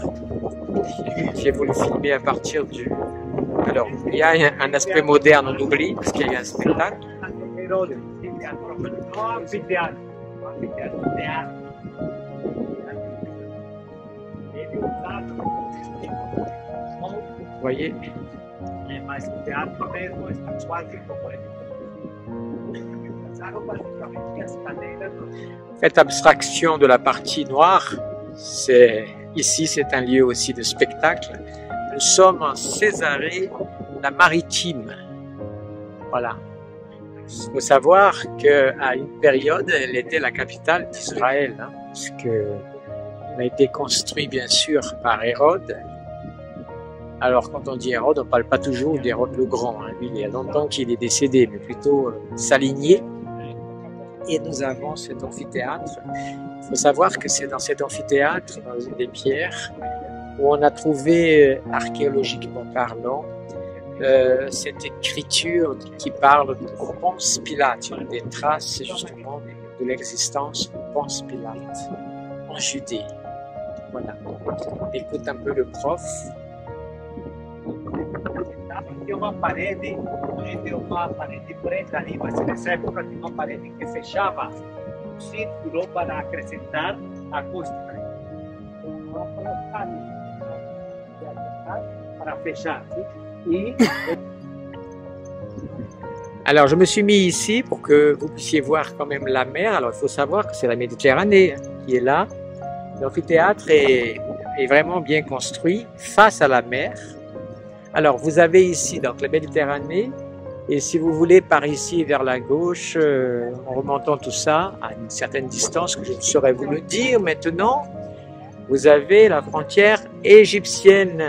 J'ai voulu filmer à partir du... Alors, il y a un aspect moderne, on oublie, parce qu'il y a un spectacle. Vous voyez? Faites abstraction de la partie noire. Ici, c'est un lieu aussi de spectacle. Nous sommes en Césarée, la Maritime. Voilà. Il faut savoir qu'à une période, elle était la capitale d'Israël, hein, puisqu'elle a été construite bien sûr par Hérode. Alors, quand on dit Hérode, on ne parle pas toujours d'Hérode le Grand. Hein. Lui, il y a longtemps qu'il est décédé, mais plutôt Saligné. Et nous avons cet amphithéâtre. Il faut savoir que c'est dans cet amphithéâtre, dans une des pierres, où on a trouvé, archéologiquement parlant, cette écriture qui parle de Ponce Pilate. Il y a des traces, justement, de l'existence de Ponce Pilate en Judée. Voilà. On écoute un peu le prof. Tinha uma parede, hoje tem uma parede preta ali, mas nessa época tinha uma parede que fechava o círculo para acrescentar a costa. Para fechar. E... Alors, je me suis mis ici pour que vous puissiez voir quand même la mer. Alors, il faut savoir que c'est la Méditerranée qui est là. L'amphithéâtre est vraiment bien construit face à la mer. Alors, vous avez ici donc la Méditerranée, et si vous voulez par ici vers la gauche, en remontant tout ça à une certaine distance que je ne saurais vous le dire maintenant, vous avez la frontière égyptienne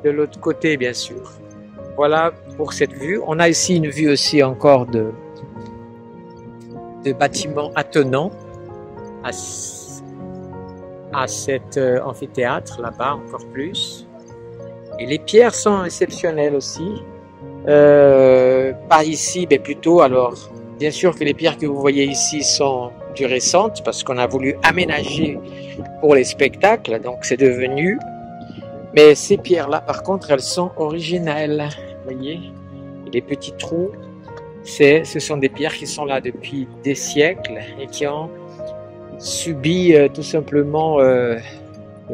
de l'autre côté, bien sûr. Voilà pour cette vue. On a ici une vue aussi encore de bâtiments attenants à cet amphithéâtre là-bas encore plus. Et les pierres sont exceptionnelles aussi. Pas ici, mais plutôt, alors, bien sûr que les pierres que vous voyez ici sont du récentes parce qu'on a voulu aménager pour les spectacles, donc c'est devenu. Mais ces pierres-là, par contre, elles sont originelles. Vous voyez, les petits trous, ce sont des pierres qui sont là depuis des siècles et qui ont subi tout simplement le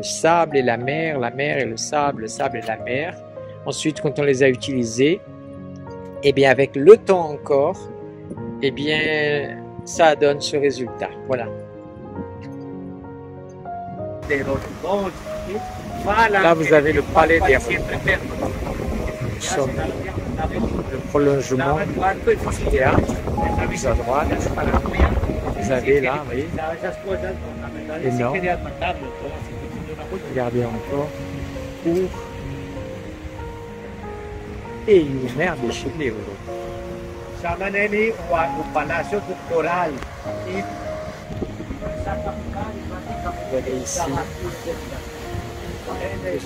sable et la mer et le sable et la mer. Ensuite, quand on les a utilisées, et bien avec le temps encore, et bien ça donne ce résultat. Voilà. Là, vous avez le palais des rois. Nous sommes le prolongement du théâtre. Plus à droite, vous avez là, vous voyez, énorme. Regardez encore. Et une mer déchirée. Samaneni o Palacio Cultural. Vous avez ici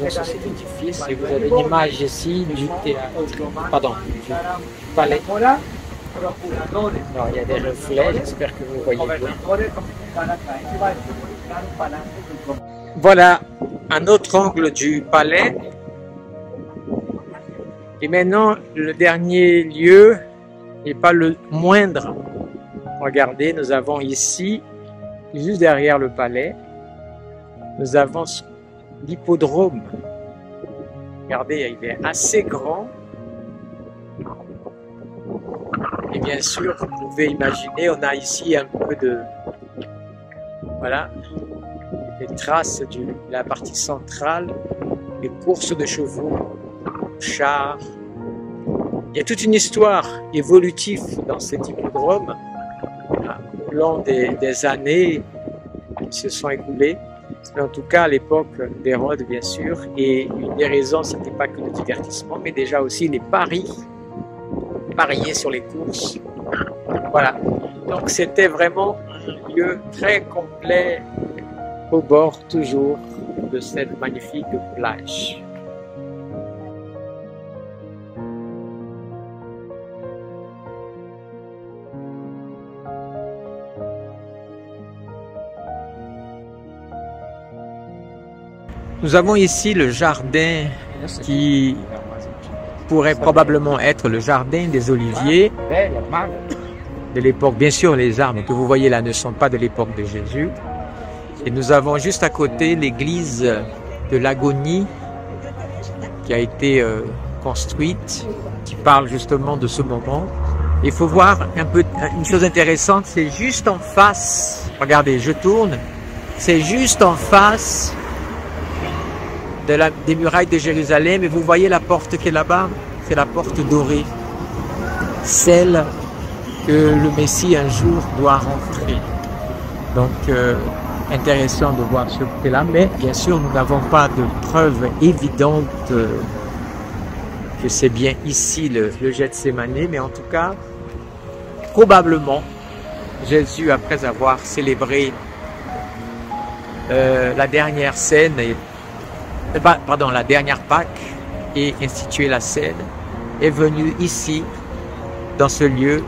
déjà cet édifice et vous avez une image ici du théâtre, pardon, du palais. Non, il y a des reflets, j'espère que vous voyez bien. Voilà un autre angle du palais. Et maintenant, le dernier lieu n'est pas le moindre. Regardez, nous avons ici, juste derrière le palais, nous avons l'hippodrome. Regardez, il est assez grand. Et bien sûr, vous pouvez imaginer, on a ici un peu de... Voilà, les traces de la partie centrale, les courses de chevaux, chars. Il y a toute une histoire évolutive dans cet hippodrome au long des années qui se sont écoulées. Mais en tout cas, à l'époque d'Hérode, bien sûr, et une des raisons, ce n'était pas que le divertissement, mais déjà aussi les paris, parier sur les courses. Voilà. Donc c'était vraiment un lieu très complet au bord toujours de cette magnifique plage. Nous avons ici le jardin qui pourrait probablement être le jardin des oliviers de l'époque. Bien sûr, les arbres que vous voyez là ne sont pas de l'époque de Jésus. Et nous avons juste à côté l'église de l'Agonie qui a été construite, qui parle justement de ce moment. Il faut voir un peu une chose intéressante, c'est juste en face, regardez, je tourne, c'est juste en face des murailles de Jérusalem, et vous voyez la porte qui est là-bas, c'est la porte dorée, celle que le Messie un jour doit rentrer. Donc intéressant de voir ce côté-là, mais bien sûr nous n'avons pas de preuve évidente que c'est bien ici le Gethsémani, mais en tout cas probablement Jésus, après avoir célébré la dernière scène la dernière Pâque et institué la scène, est venu ici, dans ce lieu.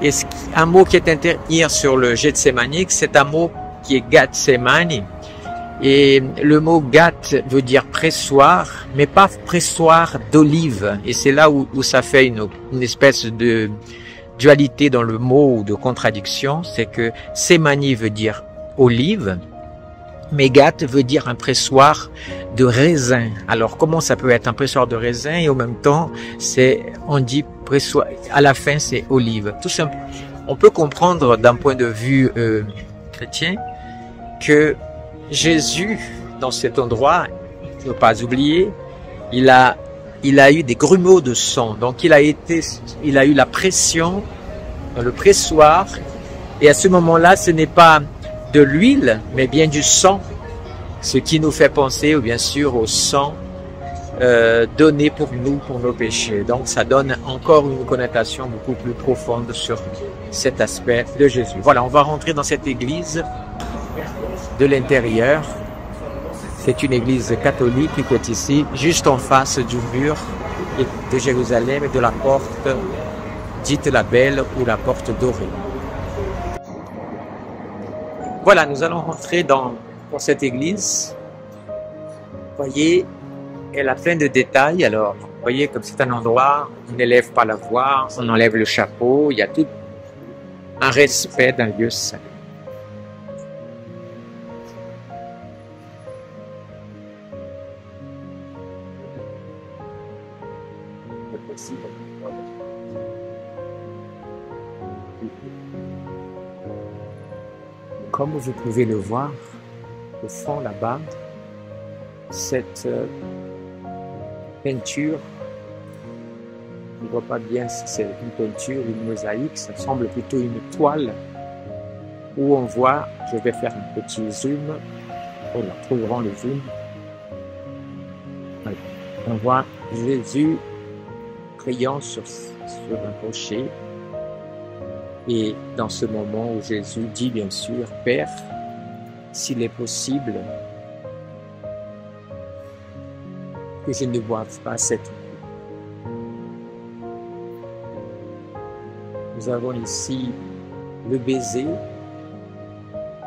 Et un mot qui est interdit sur le Gethsémani, c'est un mot qui est Gethsémani. Et le mot Gath veut dire pressoir, mais pas pressoir d'olive. Et c'est là où ça fait une espèce de dualité dans le mot ou de contradiction. C'est que Sémani veut dire olive, mais Gath veut dire un pressoir de raisin. Alors comment ça peut être un pressoir de raisin et en même temps on dit pressoir, à la fin c'est olive. Tout simplement, on peut comprendre d'un point de vue chrétien que Jésus, dans cet endroit, il ne faut pas oublier, il a eu des grumeaux de sang. Donc il a eu la pression dans le pressoir, et à ce moment-là, ce n'est pas de l'huile, mais bien du sang, ce qui nous fait penser, bien sûr, au sang donné pour nous, pour nos péchés. Donc ça donne encore une connotation beaucoup plus profonde sur cet aspect de Jésus. Voilà, on va rentrer dans cette église. Merci. de l'intérieur. C'est une église catholique qui est ici, juste en face du mur de Jérusalem et de la porte dite la Belle ou la porte dorée. Voilà, nous allons rentrer dans cette église. Vous voyez, elle a plein de détails. Alors, vous voyez, comme c'est un endroit, on n'élève pas la voix, on enlève le chapeau, il y a tout un respect d'un lieu saint. Comme vous pouvez le voir, au fond là-bas, cette peinture, on ne voit pas bien si c'est une peinture ou une mosaïque, ça semble plutôt une toile où on voit, je vais faire un petit zoom, oh là, trop grand le zoom, voilà. On voit Jésus priant sur un rocher. Et dans ce moment où Jésus dit bien sûr, Père, s'il est possible que je ne boive pas cette eau. Nous avons ici le baiser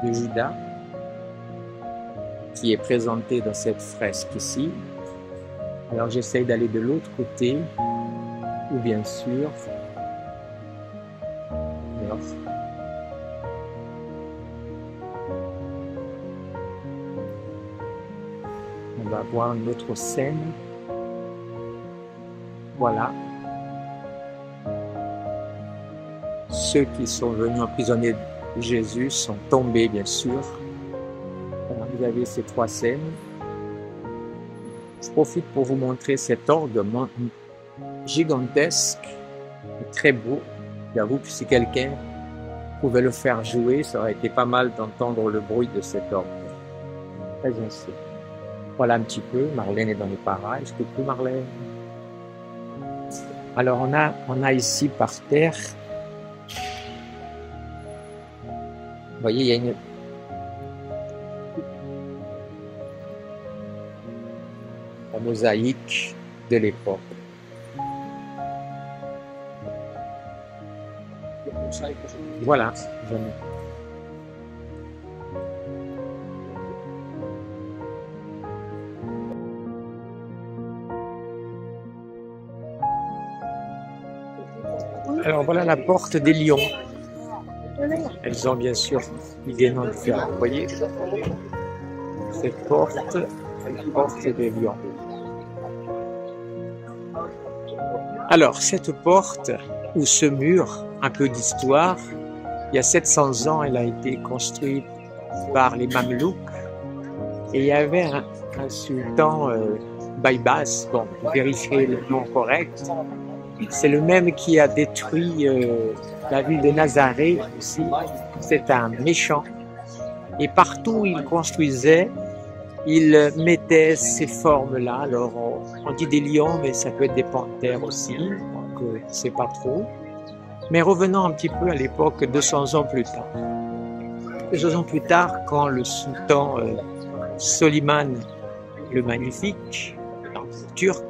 de Judas qui est présenté dans cette fresque ici. Alors j'essaye d'aller de l'autre côté où bien sûr on va voir une autre scène. Voilà. Ceux qui sont venus emprisonner Jésus sont tombés, bien sûr. Alors, vous avez ces trois scènes. Je profite pour vous montrer cet orgue gigantesque, très beau. J'avoue que si quelqu'un pouvait le faire jouer, ça aurait été pas mal d'entendre le bruit de cet orgue. Très ancien. Voilà un petit peu, Marlène est dans les parages. Coucou Marlène. Alors on a ici par terre, vous voyez, il y a une mosaïque de l'époque. Voilà. Alors voilà la porte des lions. Elles ont bien sûr des noms différents. Vous voyez cette porte, la porte des lions. Alors cette porte ou ce mur, un peu d'histoire, il y a 700 ans, elle a été construite par les Mamelouks et il y avait un sultan Baybars, bon, vérifiez le nom correct, c'est le même qui a détruit la ville de Nazareth aussi, c'est un méchant. Et partout où il construisait, il mettait ces formes-là, alors on dit des lions, mais ça peut être des panthères aussi, donc c'est pas trop. Mais revenons un petit peu à l'époque 200 ans plus tard. 200 ans plus tard, quand le sultan Soliman le Magnifique, turc,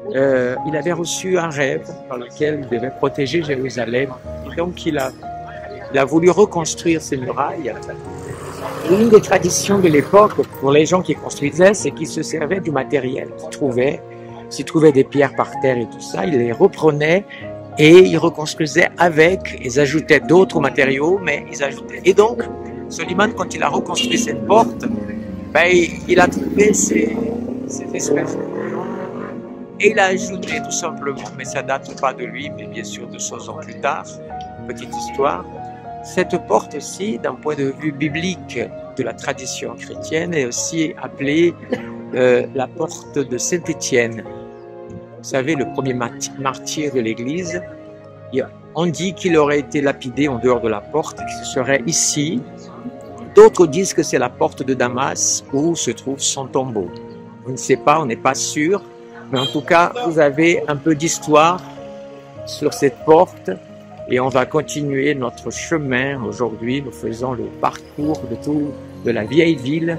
il avait reçu un rêve dans lequel il devait protéger Jérusalem. Et donc il a voulu reconstruire ces murailles. L'une des traditions de l'époque pour les gens qui construisaient, c'est qu'ils se servaient du matériel qu'ils trouvaient. S'ils trouvaient des pierres par terre et tout ça, ils les reprenaient et ils reconstruisaient avec, ils ajoutaient d'autres matériaux, mais ils ajoutaient. Et donc, Soliman, quand il a reconstruit cette porte, ben, il a trouvé cette espèce de... Et il a ajouté tout simplement, mais ça date pas de lui, mais bien sûr 200 ans plus tard, petite histoire, cette porte-ci, d'un point de vue biblique de la tradition chrétienne, est aussi appelée la porte de Saint-Étienne. Vous savez, le premier martyr de l'Église, on dit qu'il aurait été lapidé en dehors de la porte, qu'il serait ici. D'autres disent que c'est la porte de Damas où se trouve son tombeau. On ne sait pas, on n'est pas sûr, mais en tout cas, vous avez un peu d'histoire sur cette porte et on va continuer notre chemin aujourd'hui. Nous faisons le parcours de de la vieille ville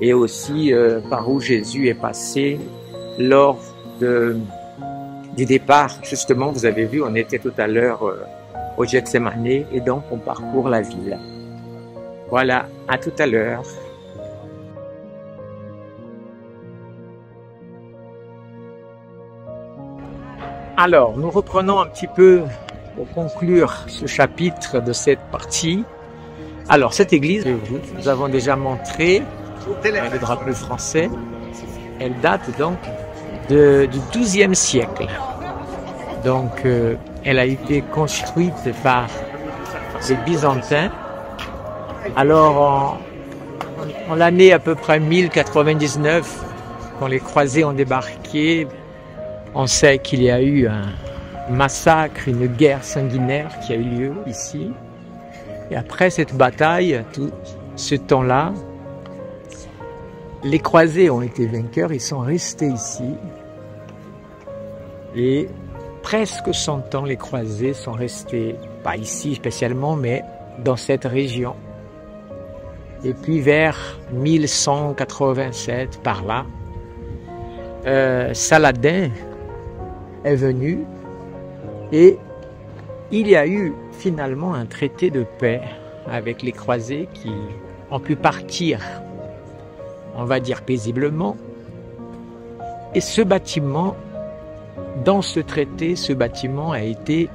et aussi par où Jésus est passé lors du départ. Justement, vous avez vu, on était tout à l'heure au Gethsémane et donc on parcourt la ville. Voilà, à tout à l'heure. Alors, nous reprenons un petit peu pour conclure ce chapitre de cette partie. Alors, cette église, nous avons déjà montré le drapeau français. Elle date donc du XIIe siècle. Donc, elle a été construite par les Byzantins. Alors, en l'année à peu près 1099, quand les croisés ont débarqué, on sait qu'il y a eu un massacre, une guerre sanguinaire qui a eu lieu ici. Et après cette bataille, tout ce temps-là, les croisés ont été vainqueurs, ils sont restés ici. Et presque 100 ans, les croisés sont restés, pas ici spécialement, mais dans cette région. Et puis vers 1187, par là, Saladin est venu et il y a eu finalement un traité de paix avec les croisés qui ont pu partir, on va dire paisiblement. Et ce bâtiment, dans ce traité, ce bâtiment a été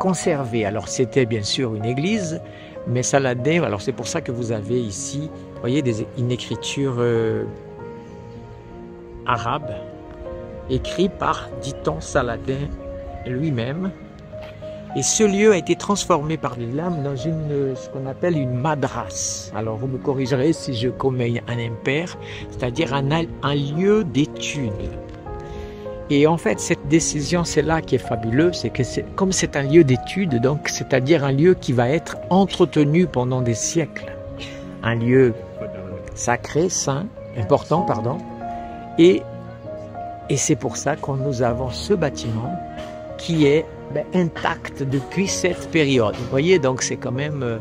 conservé. Alors c'était bien sûr une église, mais Saladin, alors c'est pour ça que vous avez ici, vous voyez, une écriture arabe, écrite par, dit-on, Saladin lui-même. Et ce lieu a été transformé par l'islam dans ce qu'on appelle une madras. Alors vous me corrigerez si je commets un impair, c'est-à-dire un lieu d'étude. Et en fait, cette décision, c'est là qui est fabuleux, c'est que comme c'est un lieu d'étude, donc c'est-à-dire un lieu qui va être entretenu pendant des siècles. Un lieu sacré, saint, important, pardon. Et c'est pour ça que nous avons ce bâtiment qui est intact depuis cette période. Vous voyez, donc c'est quand même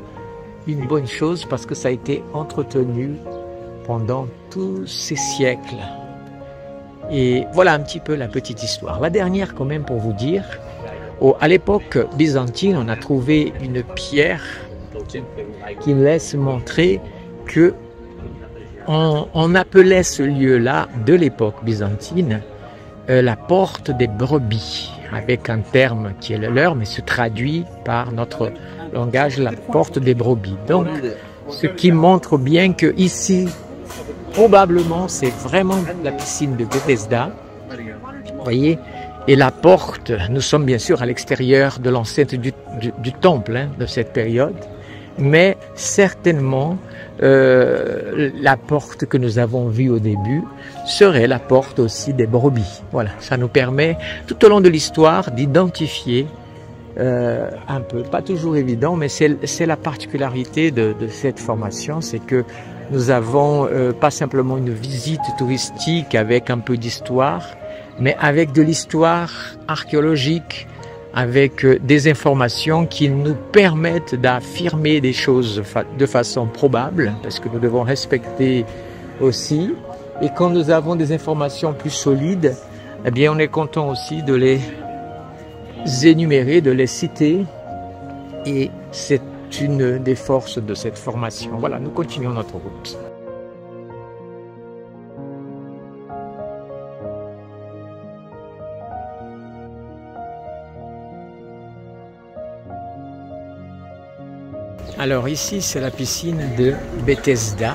une bonne chose parce que ça a été entretenu pendant tous ces siècles. Et voilà un petit peu la petite histoire. La dernière quand même pour vous dire, à l'époque byzantine, on a trouvé une pierre qui laisse montrer que on appelait ce lieu-là de l'époque byzantine la porte des brebis, avec un terme qui est le leur, mais se traduit par notre langage la porte des brebis. Donc, ce qui montre bien que ici, probablement, c'est vraiment la piscine de Bethesda. Vous voyez, et la porte, nous sommes bien sûr à l'extérieur de l'enceinte du temple de cette période, mais certainement la porte que nous avons vue au début serait la porte aussi des brebis. Voilà, ça nous permet tout au long de l'histoire d'identifier un peu, pas toujours évident, mais c'est la particularité de cette formation, c'est que nous avons pas simplement une visite touristique avec un peu d'histoire, mais avec de l'histoire archéologique, avec des informations qui nous permettent d'affirmer des choses de façon probable, parce que nous devons respecter aussi. Et quand nous avons des informations plus solides, eh bien on est content aussi de les énumérer, de les citer. Et c'est une des forces de cette formation. Voilà, nous continuons notre route. Alors ici, c'est la piscine de Bethesda.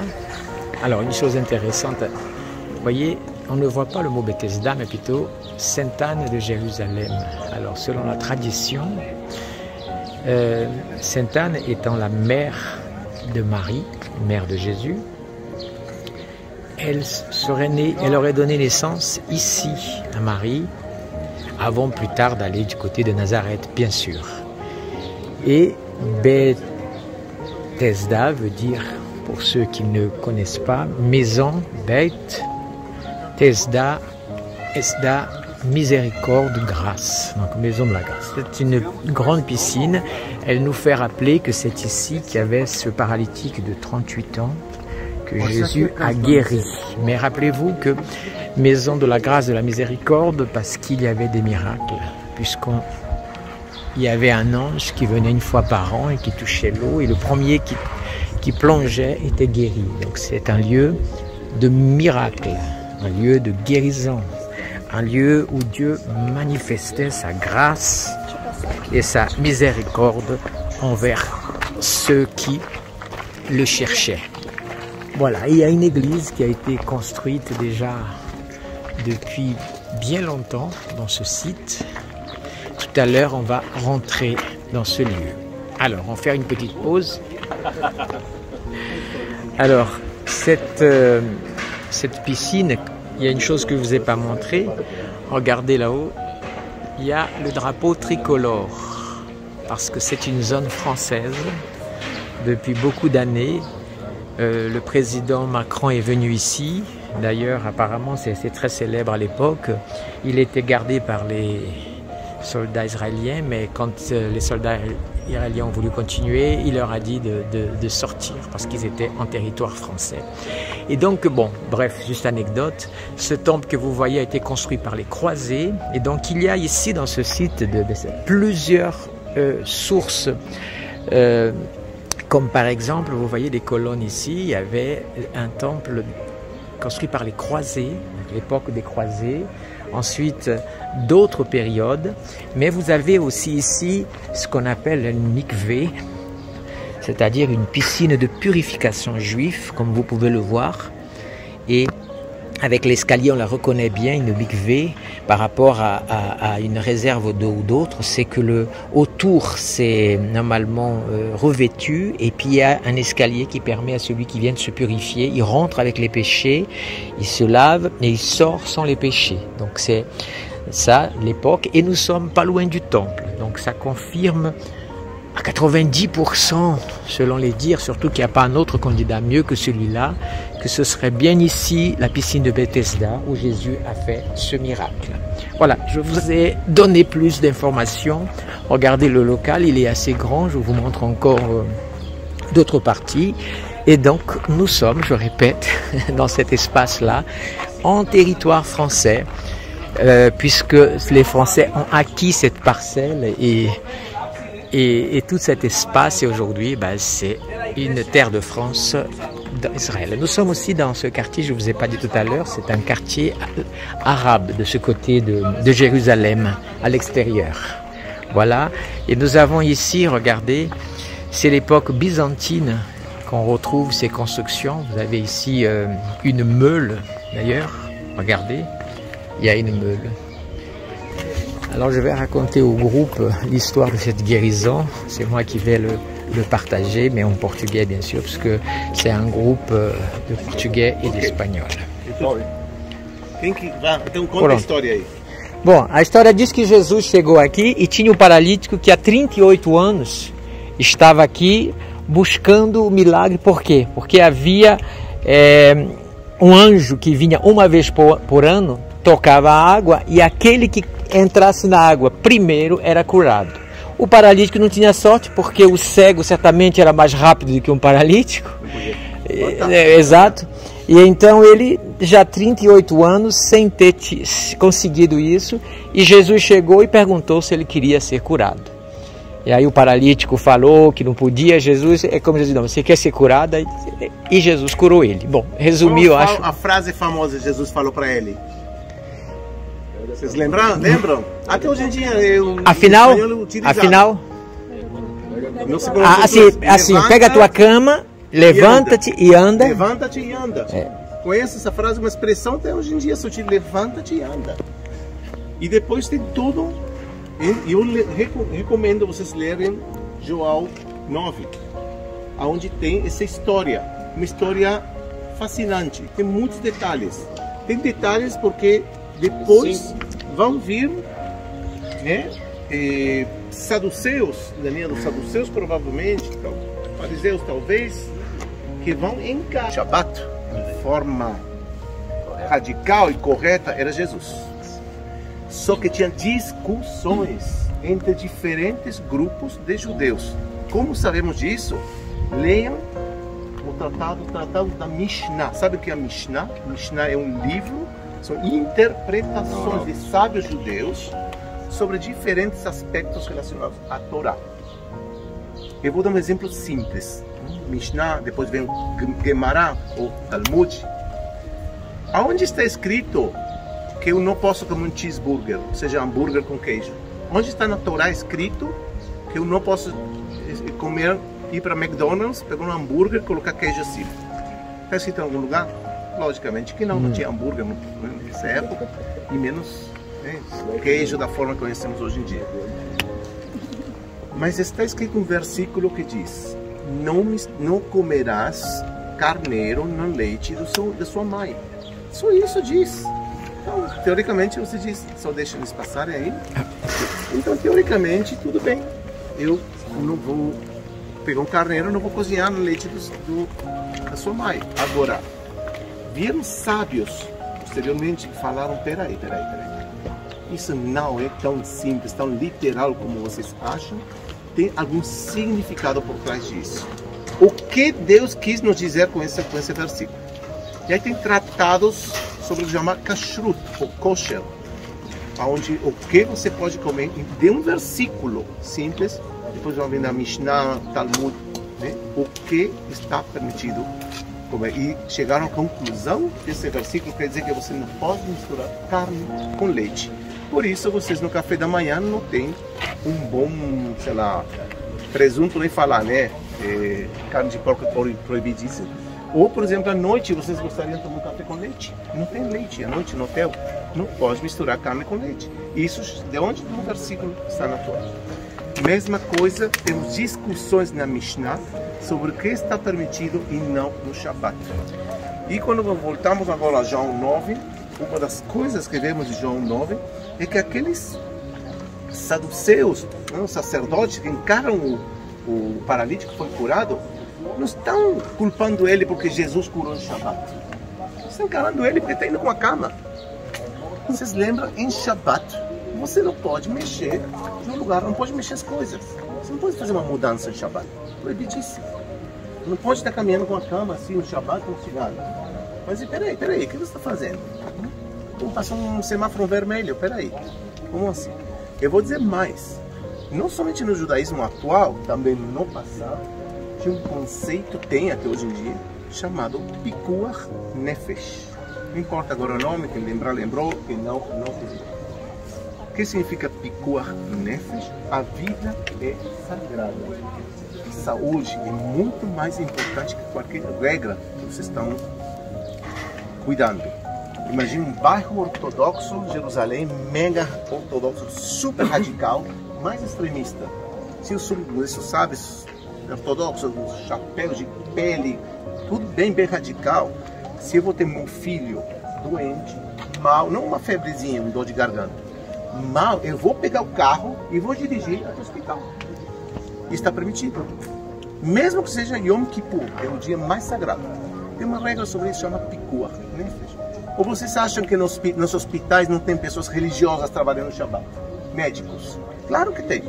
Alors une chose intéressante, vous voyez, on ne voit pas le mot Bethesda, mais plutôt Sainte Anne de Jérusalem. Alors selon la tradition, Sainte Anne étant la mère de Marie, mère de Jésus, elle aurait donné naissance ici à Marie, avant plus tard d'aller du côté de Nazareth, bien sûr. Et Bethesda veut dire, pour ceux qui ne connaissent pas, maison, Beth, Tesda, Esda, Miséricorde Grâce, donc Maison de la Grâce. C'est une grande piscine. Elle nous fait rappeler que c'est ici qu'il y avait ce paralytique de 38 ans que Jésus a guéri. Mais rappelez-vous que Maison de la Grâce de la Miséricorde, parce qu'il y avait des miracles, puisqu'il y avait un ange qui venait une fois par an et qui touchait l'eau, et le premier qui plongeait était guéri. Donc c'est un lieu de miracle, un lieu de guérison, un lieu où Dieu manifestait sa grâce et sa miséricorde envers ceux qui le cherchaient. Voilà, il y a une église qui a été construite déjà depuis bien longtemps dans ce site. Tout à l'heure, on va rentrer dans ce lieu. Alors, on va faire une petite pause. Alors, cette piscine, il y a une chose que je ne vous ai pas montrée. Regardez là-haut, il y a le drapeau tricolore. Parce que c'est une zone française depuis beaucoup d'années. Le président Macron est venu ici. D'ailleurs, apparemment, c'est très célèbre à l'époque. Il était gardé par les soldats israéliens, mais quand les soldats israéliens ont voulu continuer, il leur a dit de sortir parce qu'ils étaient en territoire français. Et donc, bon, bref, juste anecdote, ce temple que vous voyez a été construit par les croisés. Et donc, il y a ici, dans ce site, plusieurs sources. Comme par exemple, vous voyez des colonnes ici, il y avait un temple construit par les croisés, l'époque des croisés, ensuite d'autres périodes, mais vous avez aussi ici ce qu'on appelle une mikvé, c'est-à-dire une piscine de purification juive, comme vous pouvez le voir, et avec l'escalier on la reconnaît bien, une mikvé, par rapport à une réserve d'eau ou d'autre, c'est que autour c'est normalement revêtu, et puis il y a un escalier qui permet à celui qui vient de se purifier, il rentre avec les péchés, il se lave et il sort sans les péchés. Donc c'est ça l'époque, et nous sommes pas loin du temple, donc ça confirme à 90% selon les dires, surtout qu'il n'y a pas un autre candidat mieux que celui-là, que ce serait bien ici la piscine de Bethesda où Jésus a fait ce miracle. Voilà, je vous ai donné plus d'informations. Regardez le local, il est assez grand, je vous montre encore d'autres parties. Et donc nous sommes, je répète, dans cet espace-là, en territoire français, puisque les Français ont acquis cette parcelle et tout cet espace, et aujourd'hui, c'est une terre de France d'Israël. Nous sommes aussi dans ce quartier, je ne vous ai pas dit tout à l'heure, c'est un quartier arabe de ce côté de Jérusalem, à l'extérieur. Voilà, et nous avons ici, regardez, c'est l'époque byzantine qu'on retrouve ces constructions. Vous avez ici une meule, d'ailleurs, regardez, il y a une meule. Alors je vais raconter au groupe l'histoire de cette guérison. C'est moi qui vais le partager, mais en portugais bien sûr, parce que c'est un groupe de portugais et d'espanhol. Então conta a história aí. Bom, a história diz que Jesus chegou aqui e tinha um paralítico que há 38 anos estava aqui buscando o milagre. Por quê? Porque havia um anjo que vinha uma vez por ano, tocava a água, e aquele que entrasse na água primeiro era curado. O paralítico não tinha sorte, porque o cego certamente era mais rápido do que um paralítico. Exato. E então ele, já 38 anos, sem ter conseguido isso, e Jesus chegou e perguntou se ele queria ser curado. E aí o paralítico falou que não podia. Jesus, é como Jesus, não, você quer ser curado? E Jesus curou ele. Bom, resumiu, eu acho. A frase famosa que Jesus falou para ele. Vocês lembram? Até hoje em dia afinal, assim, pega a tua cama, levanta-te e anda. Levanta-te e anda. Conhece essa frase, uma expressão até hoje em dia, sutil, levanta-te e anda. E depois tem tudo, eu recomendo vocês lerem João 9, onde tem essa história, uma história fascinante, tem muitos detalhes. Tem detalhes porque depois vão vir, né, saduceus, da linha dos saduceus provavelmente, fariseus talvez, que vão encarar Shabat de forma radical e correta, era Jesus. Só que tinha discussões entre diferentes grupos de judeus. Como sabemos disso? Leiam o tratado da Mishnah. Sabe o que é a Mishnah? Mishnah é um livro, são interpretações de sábios judeus sobre diferentes aspectos relacionados à Torá. Eu vou dar um exemplo simples. Mishnah, depois vem o Gemara ou Talmud. Aonde está escrito que eu não posso comer um cheeseburger, ou seja, hambúrguer com queijo? Onde está na Torá escrito que eu não posso ir para McDonald's, pegar um hambúrguer e colocar queijo acima? Está escrito em algum lugar? Logicamente que não tinha hambúrguer nessa época, e menos queijo da forma que conhecemos hoje em dia. Mas está escrito um versículo que diz: não comerás carneiro no leite da sua mãe. Só isso diz. Então, teoricamente, você diz, só deixa eles passarem aí. Então, teoricamente, tudo bem. Eu não vou pegar um carneiro, não vou cozinhar no leite da sua mãe. Agora, vieram sábios, posteriormente, que falaram, peraí. Isso não é tão simples, tão literal como vocês acham. Tem algum significado por trás disso. O que Deus quis nos dizer com esse versículo? E aí tem tratados sobre o que chama kashrut, ou kosher, onde o que você pode comer, de um versículo simples, depois vão vir na Mishnah, Talmud, né? O que está permitido comer. E chegaram à conclusão que esse versículo quer dizer que você não pode misturar carne com leite. Por isso, vocês no café da manhã não tem um bom, sei lá, presunto nem falar, né? Carne de porco proibidíssima. Ou, por exemplo, à noite vocês gostariam de tomar um café com leite. Não tem leite à noite no hotel. Não pode misturar carne com leite. Isso de onde no versículo está na Torá. Mesma coisa, temos discussões na Mishnah sobre o que está permitido e não no Shabat. E quando voltamos agora a João 9, uma das coisas que vemos de João 9 é que aqueles saduceus, os sacerdotes que encaram o paralítico que foi curado, não estão culpando ele porque Jesus curou no Shabat. Estão encarando ele porque está indo com a cama. Vocês lembram, em Shabat, você não pode mexer no lugar, não pode mexer as coisas. Você não pode fazer uma mudança em Shabat. Proibidíssimo. Não pode estar caminhando com a cama assim no Shabat com cigarro. Mas peraí, o que você está fazendo? Como passou um semáforo vermelho, peraí. Como assim? Eu vou dizer mais. Não somente no judaísmo atual, também no passado, tinha um conceito, tem até hoje em dia, chamado Pikuach Nefesh. Não importa agora o nome, quem lembrar, lembrou, quem não. O que significa Pikuach Nefesh? A vida é sagrada. A saúde é muito mais importante que qualquer regra que vocês estão cuidando. Imagina um bairro ortodoxo, Jerusalém, mega ortodoxo, super radical, mais extremista. Se isso sabe, ortodoxo, chapéu de pele, tudo bem radical. Se eu vou ter meu filho doente, mal, não uma febrezinha, um dor de garganta, mal, eu vou pegar o carro e vou dirigir até o hospital. Isso está permitido. Mesmo que seja Yom Kippur, é o dia mais sagrado. Tem uma regra sobre isso, chama Pikuach Nefesh. Ou vocês acham que nos hospitais não tem pessoas religiosas trabalhando no Shabbat? Médicos? Claro que tem.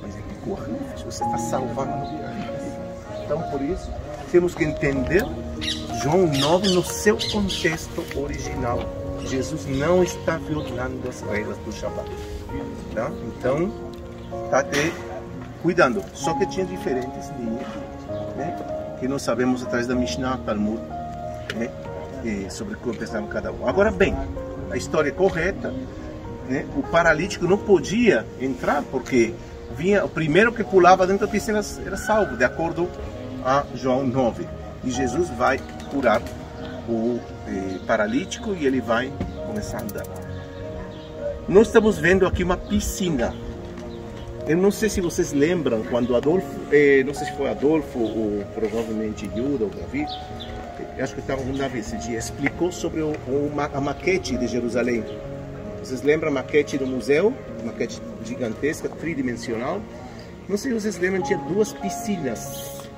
Mas é Pikuach Nefesh, você está salvando vidas. Então, por isso, temos que entender João 9 no seu contexto original. Jesus não está violando as regras do Shabbat. Tá? Então, está cuidando. Só que tinha diferentes linhas, né? Que nós sabemos através da Mishnah, Talmud, né? Sobre o que aconteceu cada um. Agora bem, a história é correta, né? O paralítico não podia entrar porque vinha o primeiro que pulava dentro da piscina era salvo, de acordo a João 9. E Jesus vai curar o paralítico e ele vai começar a andar. Nós estamos vendo aqui uma piscina. Eu não sei se vocês lembram quando Adolfo, não sei se foi Adolfo ou provavelmente Yuda ou Davi, acho que estava com Davi esse dia, explicou sobre a maquete de Jerusalém. Vocês lembram a maquete do museu? Maquete gigantesca, tridimensional. Não sei se vocês lembram, tinha duas piscinas.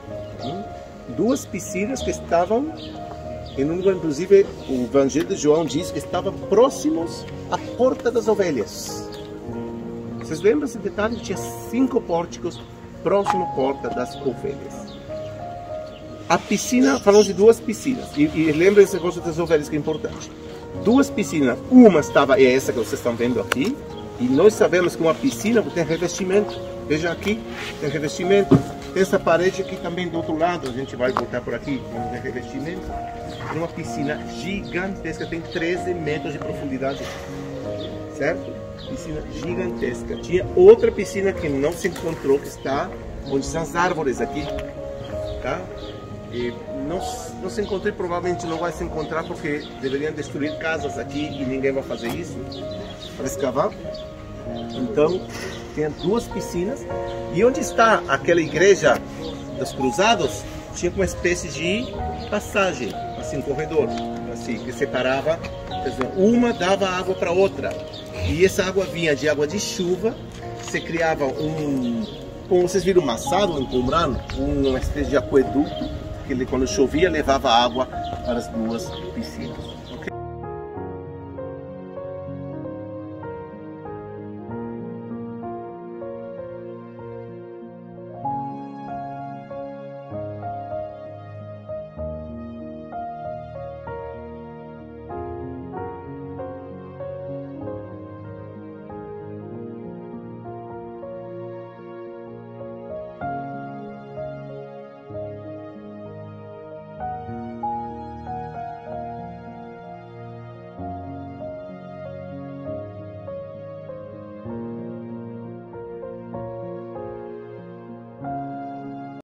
Duas piscinas que estavam, inclusive o Evangelho de João diz que estavam próximos a Porta das Ovelhas. Vocês lembram esse detalhe? Tinha 5 pórticos próximo à Porta das Ovelhas. A piscina, falamos de 2 piscinas, e lembra esse negócio das ovelhas que é importante. 2 piscinas, uma estava, é essa que vocês estão vendo aqui, e nós sabemos que uma piscina tem revestimento. Veja aqui, tem revestimento. Tem essa parede aqui também do outro lado, a gente vai voltar por aqui, tem revestimento. É uma piscina gigantesca, tem 13 metros de profundidade, certo? Piscina gigantesca. Tinha outra piscina que não se encontrou, que está onde são as árvores aqui, tá? E não se encontrou e provavelmente não vai se encontrar porque deveriam destruir casas aqui e ninguém vai fazer isso para escavar. Então, tem 2 piscinas. E onde está aquela igreja dos cruzados, tinha uma espécie de passagem, assim, um corredor, assim, que separava, uma dava água para outra. E essa água vinha de água de chuva, se criava como vocês viram, Massado, em Qumran, uma espécie de aqueduto, que ele, quando chovia, levava água para as 2 piscinas.